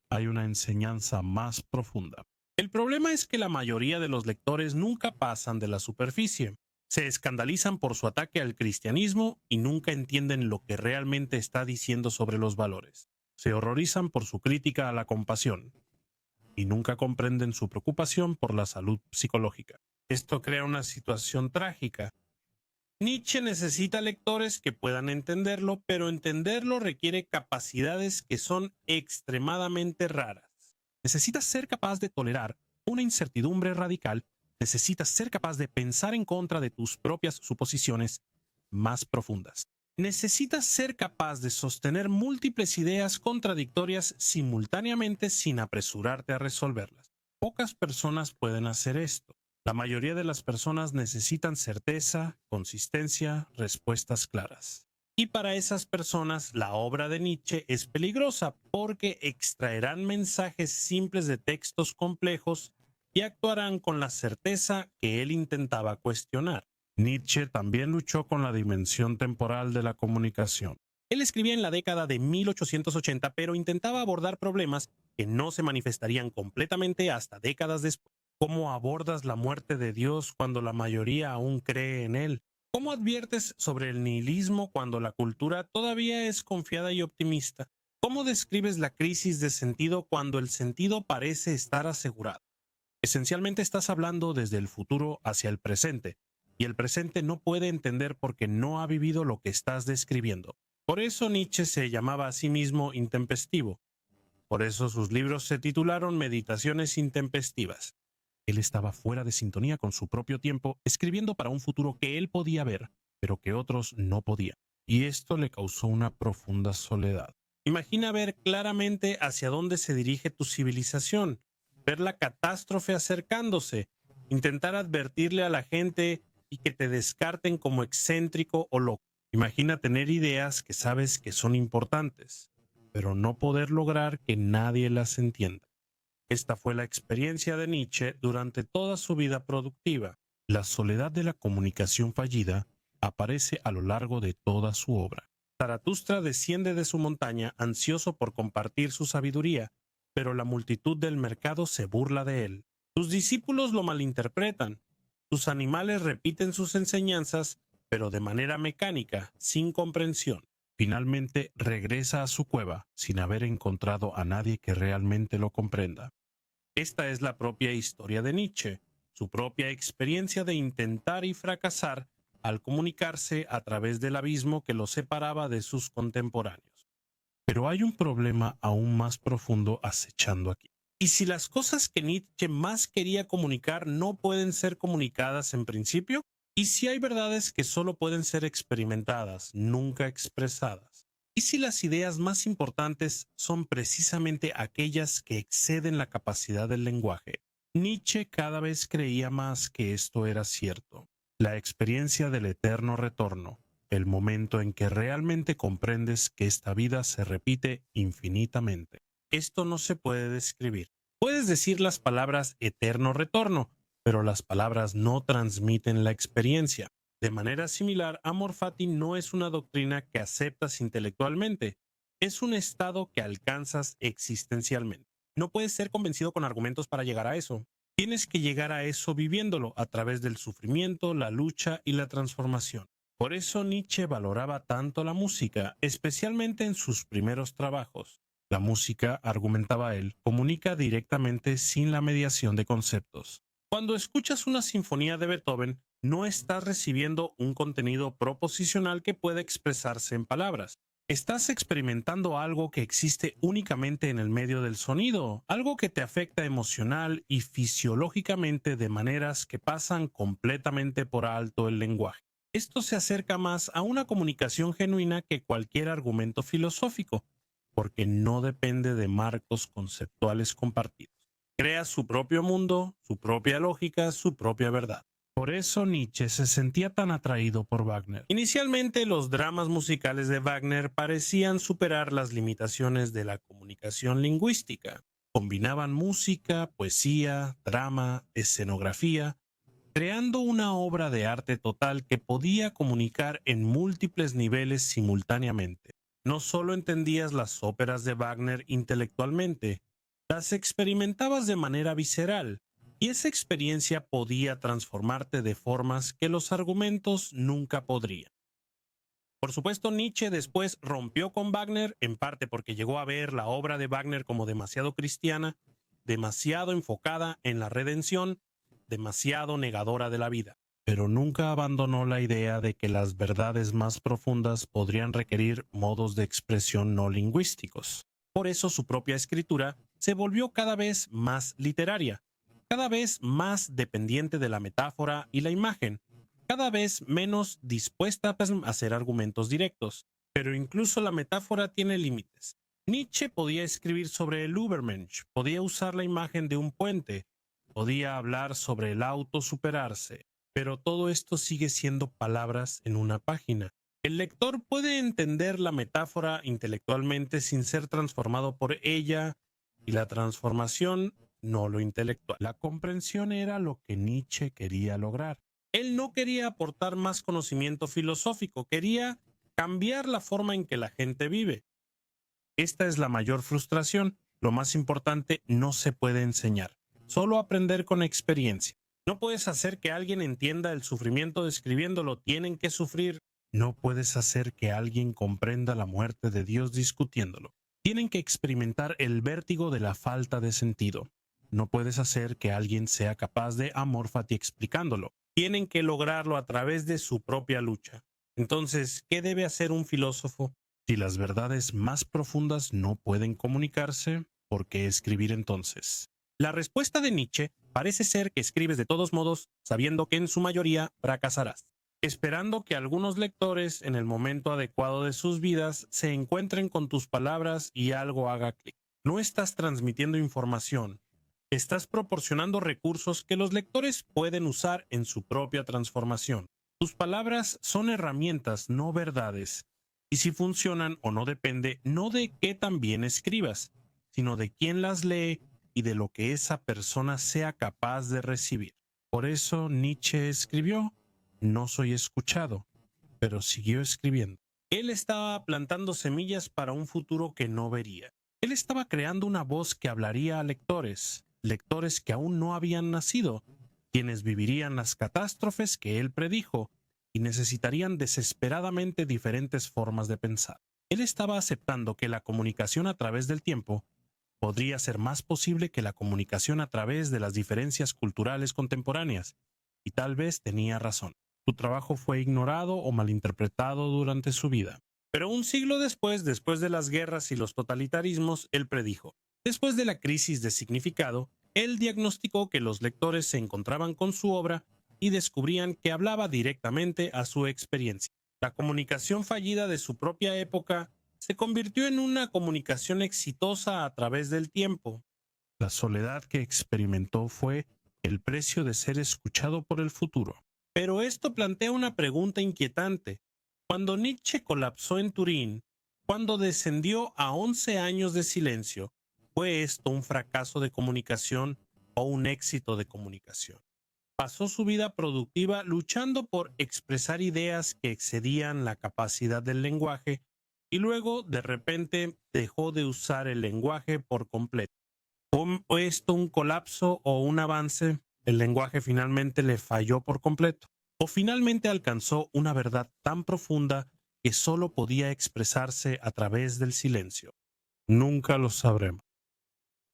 hay una enseñanza más profunda. El problema es que la mayoría de los lectores nunca pasan de la superficie. Se escandalizan por su ataque al cristianismo y nunca entienden lo que realmente está diciendo sobre los valores. Se horrorizan por su crítica a la compasión y nunca comprenden su preocupación por la salud psicológica. Esto crea una situación trágica. Nietzsche necesita lectores que puedan entenderlo, pero entenderlo requiere capacidades que son extremadamente raras. Necesitas ser capaz de tolerar una incertidumbre radical, necesitas ser capaz de pensar en contra de tus propias suposiciones más profundas. Necesitas ser capaz de sostener múltiples ideas contradictorias simultáneamente sin apresurarte a resolverlas. Pocas personas pueden hacer esto. La mayoría de las personas necesitan certeza, consistencia, respuestas claras. Y para esas personas, la obra de Nietzsche es peligrosa porque extraerán mensajes simples de textos complejos y actuarán con la certeza que él intentaba cuestionar. Nietzsche también luchó con la dimensión temporal de la comunicación. Él escribía en la década de 1880, pero intentaba abordar problemas que no se manifestarían completamente hasta décadas después. ¿Cómo abordas la muerte de Dios cuando la mayoría aún cree en él? ¿Cómo adviertes sobre el nihilismo cuando la cultura todavía es confiada y optimista? ¿Cómo describes la crisis de sentido cuando el sentido parece estar asegurado? Esencialmente estás hablando desde el futuro hacia el presente, y el presente no puede entender porque no ha vivido lo que estás describiendo. Por eso Nietzsche se llamaba a sí mismo intempestivo. Por eso sus libros se titularon Meditaciones intempestivas. Él estaba fuera de sintonía con su propio tiempo, escribiendo para un futuro que él podía ver, pero que otros no podían. Y esto le causó una profunda soledad. Imagina ver claramente hacia dónde se dirige tu civilización, ver la catástrofe acercándose, intentar advertirle a la gente y que te descarten como excéntrico o loco. Imagina tener ideas que sabes que son importantes, pero no poder lograr que nadie las entienda. Esta fue la experiencia de Nietzsche durante toda su vida productiva. La soledad de la comunicación fallida aparece a lo largo de toda su obra. Zaratustra desciende de su montaña ansioso por compartir su sabiduría, pero la multitud del mercado se burla de él. Sus discípulos lo malinterpretan. Sus animales repiten sus enseñanzas, pero de manera mecánica, sin comprensión. Finalmente regresa a su cueva sin haber encontrado a nadie que realmente lo comprenda. Esta es la propia historia de Nietzsche. su propia experiencia de intentar y fracasar al comunicarse a través del abismo que lo separaba de sus contemporáneos. Pero hay un problema aún más profundo acechando aquí. ¿Y si las cosas que Nietzsche más quería comunicar no pueden ser comunicadas en principio? ¿Y si hay verdades que solo pueden ser experimentadas, nunca expresadas? ¿Y si las ideas más importantes son precisamente aquellas que exceden la capacidad del lenguaje? Nietzsche cada vez creía más que esto era cierto. La experiencia del eterno retorno, el momento en que realmente comprendes que esta vida se repite infinitamente. Esto no se puede describir. Puedes decir las palabras eterno retorno, pero las palabras no transmiten la experiencia. De manera similar, Amor Fati no es una doctrina que aceptas intelectualmente, es un estado que alcanzas existencialmente. No puedes ser convencido con argumentos para llegar a eso. Tienes que llegar a eso viviéndolo a través del sufrimiento, la lucha y la transformación. Por eso Nietzsche valoraba tanto la música, especialmente en sus primeros trabajos. La música, argumentaba él, comunica directamente sin la mediación de conceptos. Cuando escuchas una sinfonía de Beethoven, no estás recibiendo un contenido proposicional que pueda expresarse en palabras. Estás experimentando algo que existe únicamente en el medio del sonido, algo que te afecta emocional y fisiológicamente de maneras que pasan completamente por alto el lenguaje. Esto se acerca más a una comunicación genuina que cualquier argumento filosófico, porque no depende de marcos conceptuales compartidos. Crea su propio mundo, su propia lógica, su propia verdad. Por eso Nietzsche se sentía tan atraído por Wagner. Inicialmente, los dramas musicales de Wagner parecían superar las limitaciones de la comunicación lingüística. Combinaban música, poesía, drama, escenografía, creando una obra de arte total que podía comunicar en múltiples niveles simultáneamente. No solo entendías las óperas de Wagner intelectualmente, las experimentabas de manera visceral, y esa experiencia podía transformarte de formas que los argumentos nunca podrían. Por supuesto, Nietzsche después rompió con Wagner, en parte porque llegó a ver la obra de Wagner como demasiado cristiana, demasiado enfocada en la redención, demasiado negadora de la vida. Pero nunca abandonó la idea de que las verdades más profundas podrían requerir modos de expresión no lingüísticos. Por eso su propia escritura se volvió cada vez más literaria, cada vez más dependiente de la metáfora y la imagen, cada vez menos dispuesta a hacer argumentos directos. Pero incluso la metáfora tiene límites. Nietzsche podía escribir sobre el Übermensch, podía usar la imagen de un puente, podía hablar sobre el autosuperarse, pero todo esto sigue siendo palabras en una página. El lector puede entender la metáfora intelectualmente sin ser transformado por ella, y la transformación no lo intelectual. La comprensión era lo que Nietzsche quería lograr. Él no quería aportar más conocimiento filosófico, quería cambiar la forma en que la gente vive. Esta es la mayor frustración. Lo más importante no se puede enseñar, solo aprender con experiencia. No puedes hacer que alguien entienda el sufrimiento describiéndolo, tienen que sufrir. No puedes hacer que alguien comprenda la muerte de Dios discutiéndolo. Tienen que experimentar el vértigo de la falta de sentido. No puedes hacer que alguien sea capaz de amor fati explicándolo. Tienen que lograrlo a través de su propia lucha. Entonces, ¿qué debe hacer un filósofo? Si las verdades más profundas no pueden comunicarse, ¿por qué escribir entonces? La respuesta de Nietzsche parece ser que escribes de todos modos, sabiendo que en su mayoría fracasarás, esperando que algunos lectores en el momento adecuado de sus vidas se encuentren con tus palabras y algo haga clic. No estás transmitiendo información, estás proporcionando recursos que los lectores pueden usar en su propia transformación. Tus palabras son herramientas, no verdades. Y si funcionan o no depende no de qué tan bien escribas, sino de quién las lee y de lo que esa persona sea capaz de recibir. Por eso Nietzsche escribió: no soy escuchado, pero siguió escribiendo. Él estaba plantando semillas para un futuro que no vería. Él estaba creando una voz que hablaría a lectores, lectores que aún no habían nacido, quienes vivirían las catástrofes que él predijo y necesitarían desesperadamente diferentes formas de pensar. Él estaba aceptando que la comunicación a través del tiempo podría ser más posible que la comunicación a través de las diferencias culturales contemporáneas, y tal vez tenía razón. Su trabajo fue ignorado o malinterpretado durante su vida. Pero un siglo después de las guerras y los totalitarismos, él predijo. Después de la crisis de significado, él diagnosticó que los lectores se encontraban con su obra y descubrían que hablaba directamente a su experiencia. La comunicación fallida de su propia época se convirtió en una comunicación exitosa a través del tiempo. La soledad que experimentó fue el precio de ser escuchado por el futuro. Pero esto plantea una pregunta inquietante. Cuando Nietzsche colapsó en Turín, cuando descendió a 11 años de silencio, ¿fue esto un fracaso de comunicación o un éxito de comunicación? Pasó su vida productiva luchando por expresar ideas que excedían la capacidad del lenguaje y luego, de repente, dejó de usar el lenguaje por completo. ¿Fue esto un colapso o un avance? ¿El lenguaje finalmente le falló por completo? ¿O finalmente alcanzó una verdad tan profunda que solo podía expresarse a través del silencio? Nunca lo sabremos.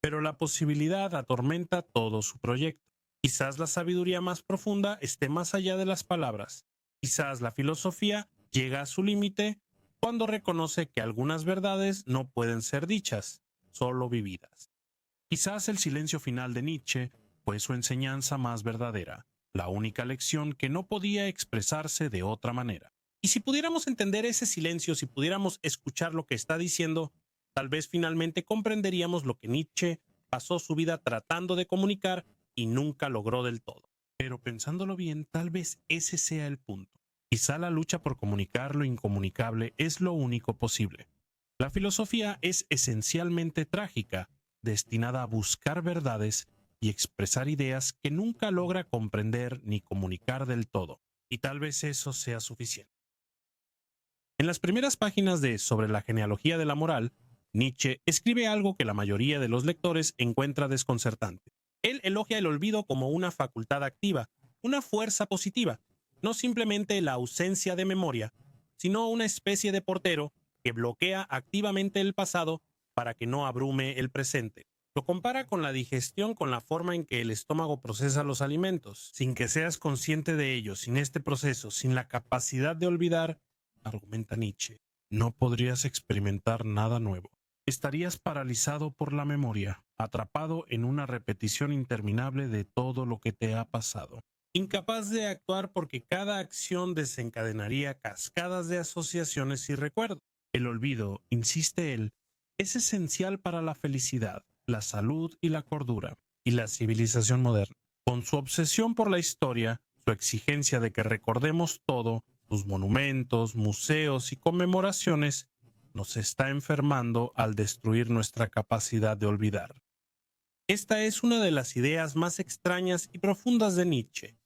Pero la posibilidad atormenta todo su proyecto. Quizás la sabiduría más profunda esté más allá de las palabras. Quizás la filosofía llega a su límite cuando reconoce que algunas verdades no pueden ser dichas, solo vividas. Quizás el silencio final de Nietzsche fue su enseñanza más verdadera, la única lección que no podía expresarse de otra manera. Y si pudiéramos entender ese silencio, si pudiéramos escuchar lo que está diciendo, tal vez finalmente comprenderíamos lo que Nietzsche pasó su vida tratando de comunicar y nunca logró del todo. Pero pensándolo bien, tal vez ese sea el punto. Quizá la lucha por comunicar lo incomunicable es lo único posible. La filosofía es esencialmente trágica, destinada a buscar verdades y expresar ideas que nunca logra comprender ni comunicar del todo. Y tal vez eso sea suficiente. En las primeras páginas de Sobre la genealogía de la moral, Nietzsche escribe algo que la mayoría de los lectores encuentra desconcertante. Él elogia el olvido como una facultad activa, una fuerza positiva, no simplemente la ausencia de memoria, sino una especie de portero que bloquea activamente el pasado para que no abrume el presente. Lo compara con la digestión, con la forma en que el estómago procesa los alimentos. Sin que seas consciente de ello, sin este proceso, sin la capacidad de olvidar, argumenta Nietzsche, no podrías experimentar nada nuevo. Estarías paralizado por la memoria, atrapado en una repetición interminable de todo lo que te ha pasado. Incapaz de actuar porque cada acción desencadenaría cascadas de asociaciones y recuerdos. El olvido, insiste él, es esencial para la felicidad, la salud y la cordura, y la civilización moderna. Con su obsesión por la historia, su exigencia de que recordemos todo, sus monumentos, museos y conmemoraciones, nos está enfermando al destruir nuestra capacidad de olvidar. Esta es una de las ideas más extrañas y profundas de Nietzsche,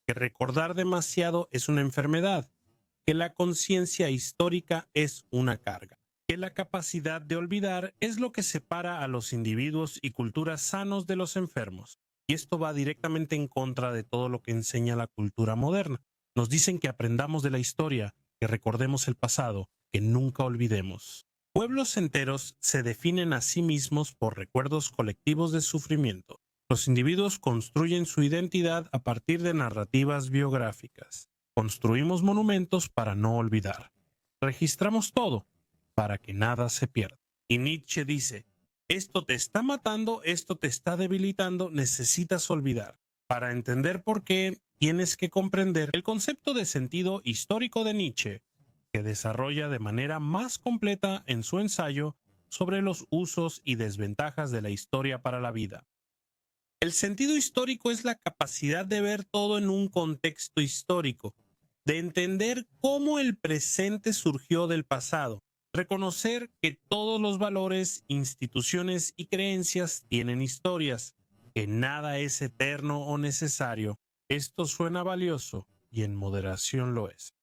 que recordar demasiado es una enfermedad, que la conciencia histórica es una carga, que la capacidad de olvidar es lo que separa a los individuos y culturas sanos de los enfermos. Y esto va directamente en contra de todo lo que enseña la cultura moderna. Nos dicen que aprendamos de la historia, que recordemos el pasado, que nunca olvidemos. Pueblos enteros se definen a sí mismos por recuerdos colectivos de sufrimiento. Los individuos construyen su identidad a partir de narrativas biográficas. Construimos monumentos para no olvidar. Registramos todo para que nada se pierda. Y Nietzsche dice, esto te está matando, esto te está debilitando, necesitas olvidar. Para entender por qué, tienes que comprender el concepto de sentido histórico de Nietzsche, que desarrolla de manera más completa en su ensayo sobre los usos y desventajas de la historia para la vida. El sentido histórico es la capacidad de ver todo en un contexto histórico, de entender cómo el presente surgió del pasado, reconocer que todos los valores, instituciones y creencias tienen historias, que nada es eterno o necesario. Esto suena valioso y en moderación lo es.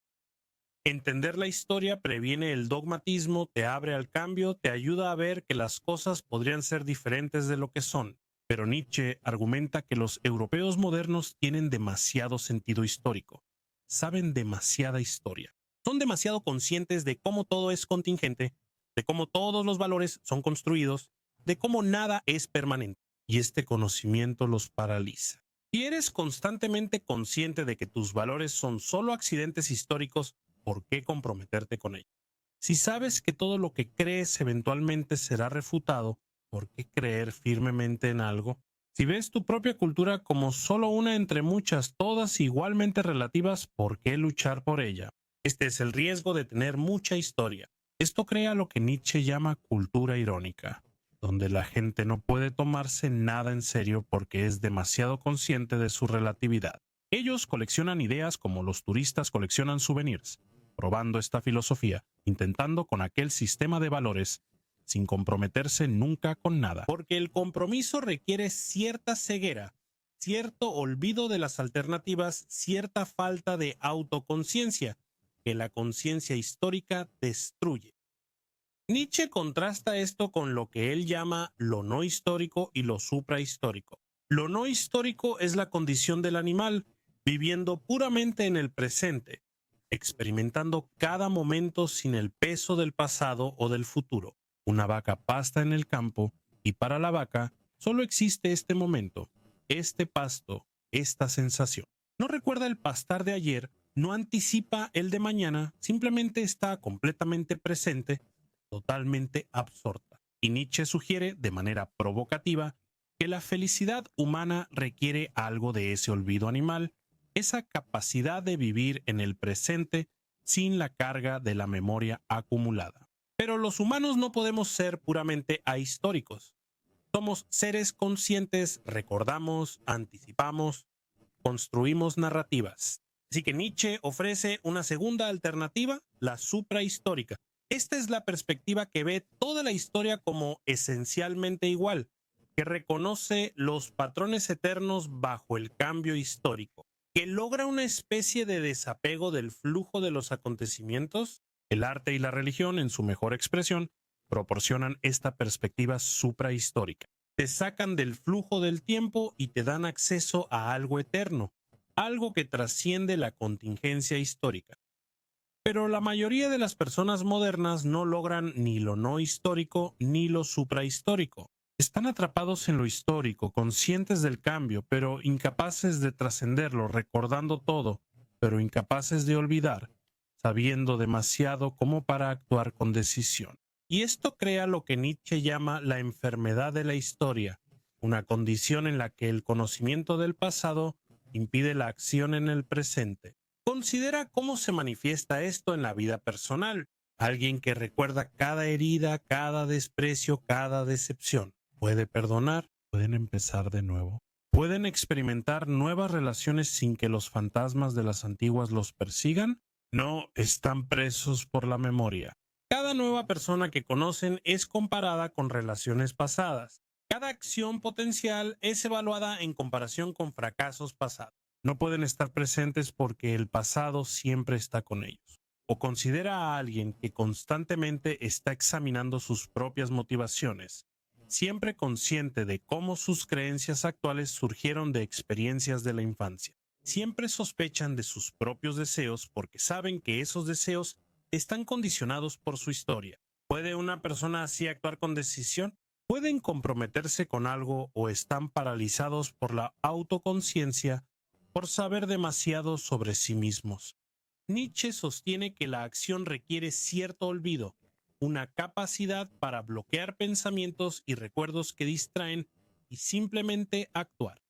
Entender la historia previene el dogmatismo, te abre al cambio, te ayuda a ver que las cosas podrían ser diferentes de lo que son. Pero Nietzsche argumenta que los europeos modernos tienen demasiado sentido histórico, saben demasiada historia, son demasiado conscientes de cómo todo es contingente, de cómo todos los valores son construidos, de cómo nada es permanente, y este conocimiento los paraliza. Si eres constantemente consciente de que tus valores son solo accidentes históricos, ¿por qué comprometerte con ellos? Si sabes que todo lo que crees eventualmente será refutado, ¿por qué creer firmemente en algo? Si ves tu propia cultura como solo una entre muchas, todas igualmente relativas, ¿por qué luchar por ella? Este es el riesgo de tener mucha historia. Esto crea lo que Nietzsche llama cultura irónica, donde la gente no puede tomarse nada en serio porque es demasiado consciente de su relatividad. Ellos coleccionan ideas como los turistas coleccionan souvenirs, probando esta filosofía, intentando con aquel sistema de valores, sin comprometerse nunca con nada. Porque el compromiso requiere cierta ceguera, cierto olvido de las alternativas, cierta falta de autoconciencia, que la conciencia histórica destruye. Nietzsche contrasta esto con lo que él llama lo no histórico y lo suprahistórico. Lo no histórico es la condición del animal, viviendo puramente en el presente, experimentando cada momento sin el peso del pasado o del futuro. Una vaca pasta en el campo y para la vaca solo existe este momento, este pasto, esta sensación. No recuerda el pastar de ayer, no anticipa el de mañana, simplemente está completamente presente, totalmente absorta. Y Nietzsche sugiere, de manera provocativa, que la felicidad humana requiere algo de ese olvido animal, esa capacidad de vivir en el presente sin la carga de la memoria acumulada. Pero los humanos no podemos ser puramente ahistóricos. Somos seres conscientes, recordamos, anticipamos, construimos narrativas. Así que Nietzsche ofrece una segunda alternativa, la suprahistórica. Esta es la perspectiva que ve toda la historia como esencialmente igual, que reconoce los patrones eternos bajo el cambio histórico, que logra una especie de desapego del flujo de los acontecimientos. El arte y la religión, en su mejor expresión, proporcionan esta perspectiva suprahistórica. Te sacan del flujo del tiempo y te dan acceso a algo eterno, algo que trasciende la contingencia histórica. Pero la mayoría de las personas modernas no logran ni lo no histórico ni lo suprahistórico. Están atrapados en lo histórico, conscientes del cambio, pero incapaces de trascenderlo, recordando todo, pero incapaces de olvidar, sabiendo demasiado como para actuar con decisión. Y esto crea lo que Nietzsche llama la enfermedad de la historia, una condición en la que el conocimiento del pasado impide la acción en el presente. Considera cómo se manifiesta esto en la vida personal. Alguien que recuerda cada herida, cada desprecio, cada decepción. Puede perdonar, pueden empezar de nuevo. Pueden experimentar nuevas relaciones sin que los fantasmas de las antiguas los persigan. No, están presos por la memoria. Cada nueva persona que conocen es comparada con relaciones pasadas. Cada acción potencial es evaluada en comparación con fracasos pasados. No pueden estar presentes porque el pasado siempre está con ellos. O considera a alguien que constantemente está examinando sus propias motivaciones, siempre consciente de cómo sus creencias actuales surgieron de experiencias de la infancia. Siempre sospechan de sus propios deseos porque saben que esos deseos están condicionados por su historia. ¿Puede una persona así actuar con decisión? ¿Pueden comprometerse con algo o están paralizados por la autoconciencia, por saber demasiado sobre sí mismos? Nietzsche sostiene que la acción requiere cierto olvido, una capacidad para bloquear pensamientos y recuerdos que distraen y simplemente actuar.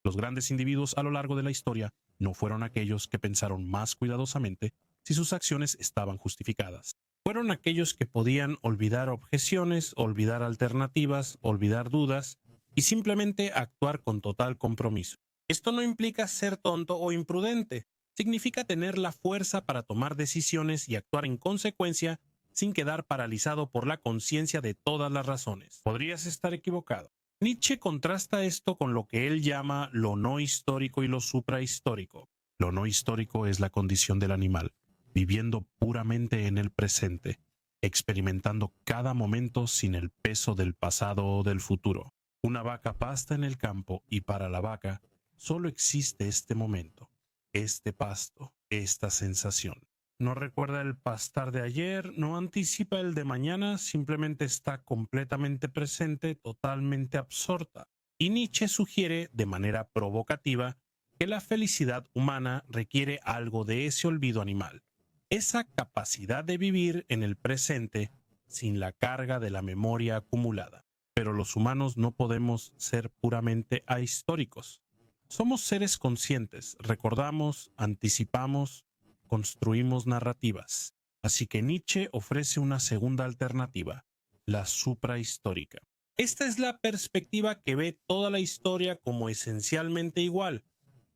Los grandes individuos a lo largo de la historia no fueron aquellos que pensaron más cuidadosamente si sus acciones estaban justificadas. Fueron aquellos que podían olvidar objeciones, olvidar alternativas, olvidar dudas y simplemente actuar con total compromiso. Esto no implica ser tonto o imprudente. Significa tener la fuerza para tomar decisiones y actuar en consecuencia sin quedar paralizado por la conciencia de todas las razones. Podrías estar equivocado. Nietzsche contrasta esto con lo que él llama lo no histórico y lo suprahistórico. Lo no histórico es la condición del animal, viviendo puramente en el presente, experimentando cada momento sin el peso del pasado o del futuro. Una vaca pasta en el campo y para la vaca solo existe este momento, este pasto, esta sensación. no recuerda el pasar de ayer, no anticipa el de mañana, simplemente está completamente presente, totalmente absorta. Y Nietzsche sugiere, de manera provocativa, que la felicidad humana requiere algo de ese olvido animal, esa capacidad de vivir en el presente sin la carga de la memoria acumulada. Pero los humanos no podemos ser puramente ahistóricos. Somos seres conscientes, recordamos, anticipamos, construimos narrativas. Así que Nietzsche ofrece una segunda alternativa, la suprahistórica. Esta es la perspectiva que ve toda la historia como esencialmente igual,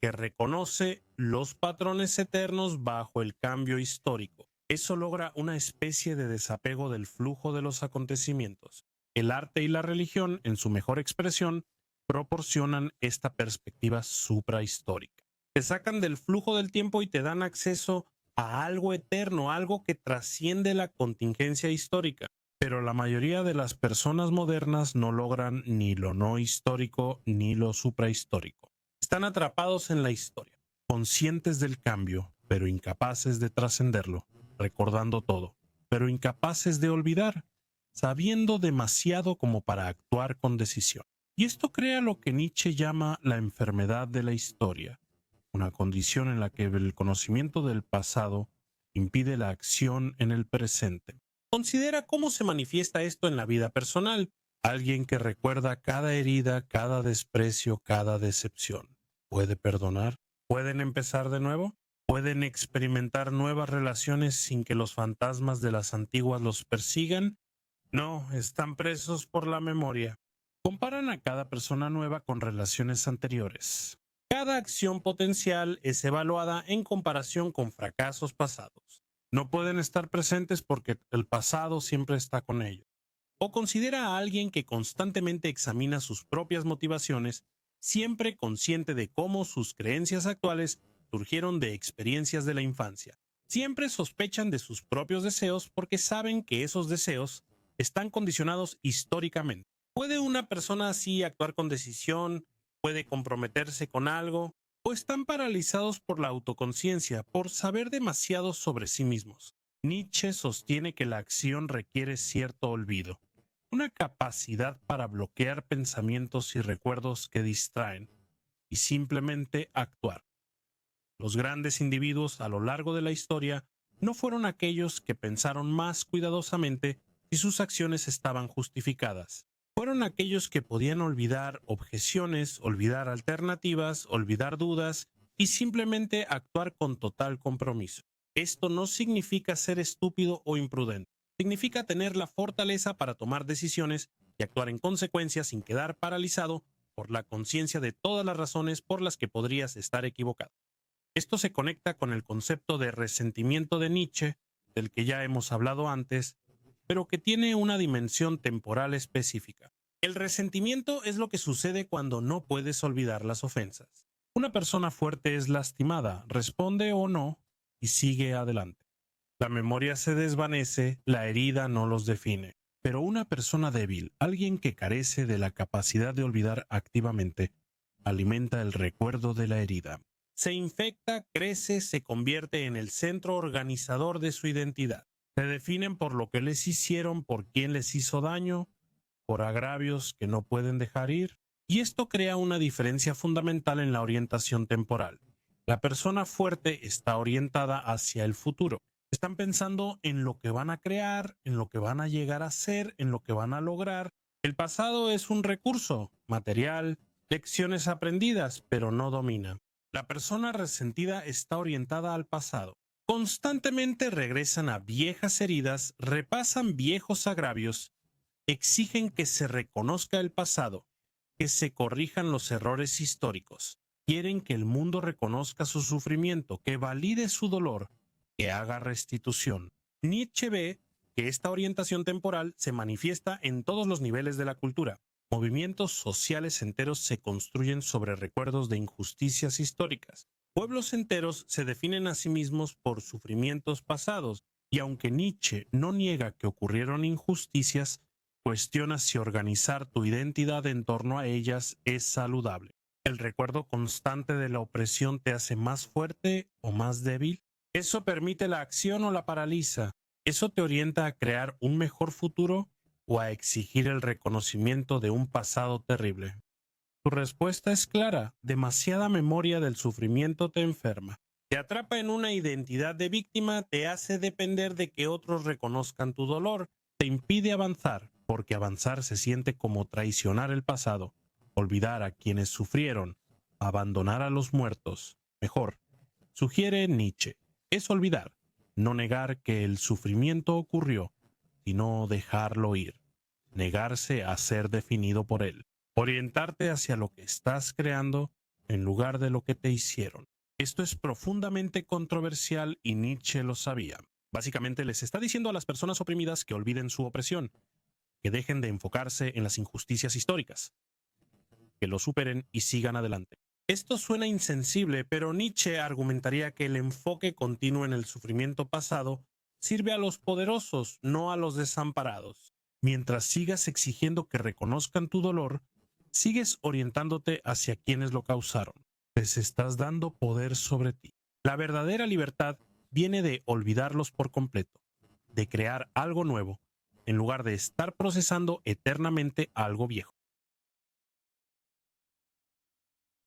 que reconoce los patrones eternos bajo el cambio histórico. Eso logra una especie de desapego del flujo de los acontecimientos. El arte y la religión, en su mejor expresión, proporcionan esta perspectiva suprahistórica. Te sacan del flujo del tiempo y te dan acceso a algo eterno, algo que trasciende la contingencia histórica. Pero la mayoría de las personas modernas no logran ni lo no histórico ni lo suprahistórico. Están atrapados en la historia, conscientes del cambio, pero incapaces de trascenderlo, recordando todo, pero incapaces de olvidar, sabiendo demasiado como para actuar con decisión. Y esto crea lo que Nietzsche llama la enfermedad de la historia, una condición en la que el conocimiento del pasado impide la acción en el presente. Considera cómo se manifiesta esto en la vida personal. Alguien que recuerda cada herida, cada desprecio, cada decepción. ¿Puede perdonar? ¿Pueden empezar de nuevo? ¿Pueden experimentar nuevas relaciones sin que los fantasmas de las antiguas los persigan? No, están presos por la memoria. Comparan a cada persona nueva con relaciones anteriores. Cada acción potencial es evaluada en comparación con fracasos pasados. No pueden estar presentes porque el pasado siempre está con ellos. O considera a alguien que constantemente examina sus propias motivaciones, siempre consciente de cómo sus creencias actuales surgieron de experiencias de la infancia. Siempre sospechan de sus propios deseos porque saben que esos deseos están condicionados históricamente. ¿Puede una persona así actuar con decisión? ¿Puede comprometerse con algo? ¿O están paralizados por la autoconciencia, por saber demasiado sobre sí mismos? Nietzsche sostiene que la acción requiere cierto olvido, una capacidad para bloquear pensamientos y recuerdos que distraen, y simplemente actuar. Los grandes individuos a lo largo de la historia no fueron aquellos que pensaron más cuidadosamente si sus acciones estaban justificadas. Fueron aquellos que podían olvidar objeciones, olvidar alternativas, olvidar dudas y simplemente actuar con total compromiso. Esto no significa ser estúpido o imprudente. Significa tener la fortaleza para tomar decisiones y actuar en consecuencia sin quedar paralizado por la conciencia de todas las razones por las que podrías estar equivocado. Esto se conecta con el concepto de resentimiento de Nietzsche, del que ya hemos hablado antes, pero que tiene una dimensión temporal específica. El resentimiento es lo que sucede cuando no puedes olvidar las ofensas. Una persona fuerte es lastimada, responde o no, y sigue adelante. La memoria se desvanece, la herida no los define. Pero una persona débil, alguien que carece de la capacidad de olvidar activamente, alimenta el recuerdo de la herida. Se infecta, crece, se convierte en el centro organizador de su identidad. Se definen por lo que les hicieron, por quién les hizo daño, por agravios que no pueden dejar ir. Y esto crea una diferencia fundamental en la orientación temporal. La persona fuerte está orientada hacia el futuro. Están pensando en lo que van a crear, en lo que van a llegar a ser, en lo que van a lograr. El pasado es un recurso, material, lecciones aprendidas, pero no domina. La persona resentida está orientada al pasado. Constantemente regresan a viejas heridas, repasan viejos agravios, exigen que se reconozca el pasado, que se corrijan los errores históricos. Quieren que el mundo reconozca su sufrimiento, que valide su dolor, que haga restitución. Nietzsche ve que esta orientación temporal se manifiesta en todos los niveles de la cultura. Movimientos sociales enteros se construyen sobre recuerdos de injusticias históricas. Pueblos enteros se definen a sí mismos por sufrimientos pasados, y aunque Nietzsche no niega que ocurrieron injusticias, cuestiona si organizar tu identidad en torno a ellas es saludable. ¿El recuerdo constante de la opresión te hace más fuerte o más débil? Eso permite la acción o la paraliza. Eso te orienta a crear un mejor futuro o a exigir el reconocimiento de un pasado terrible. Tu respuesta es clara: demasiada memoria del sufrimiento te enferma. Te atrapa en una identidad de víctima, te hace depender de que otros reconozcan tu dolor, te impide avanzar, porque avanzar se siente como traicionar el pasado, olvidar a quienes sufrieron, abandonar a los muertos. Mejor, sugiere Nietzsche, es olvidar, no negar que el sufrimiento ocurrió, sino dejarlo ir, negarse a ser definido por él. Orientarte hacia lo que estás creando en lugar de lo que te hicieron. Esto es profundamente controversial y Nietzsche lo sabía. Básicamente les está diciendo a las personas oprimidas que olviden su opresión, que dejen de enfocarse en las injusticias históricas, que lo superen y sigan adelante. Esto suena insensible, pero Nietzsche argumentaría que el enfoque continuo en el sufrimiento pasado sirve a los poderosos, no a los desamparados. Mientras sigas exigiendo que reconozcan tu dolor, sigues orientándote hacia quienes lo causaron. Les estás dando poder sobre ti. La verdadera libertad viene de olvidarlos por completo, de crear algo nuevo, en lugar de estar procesando eternamente algo viejo.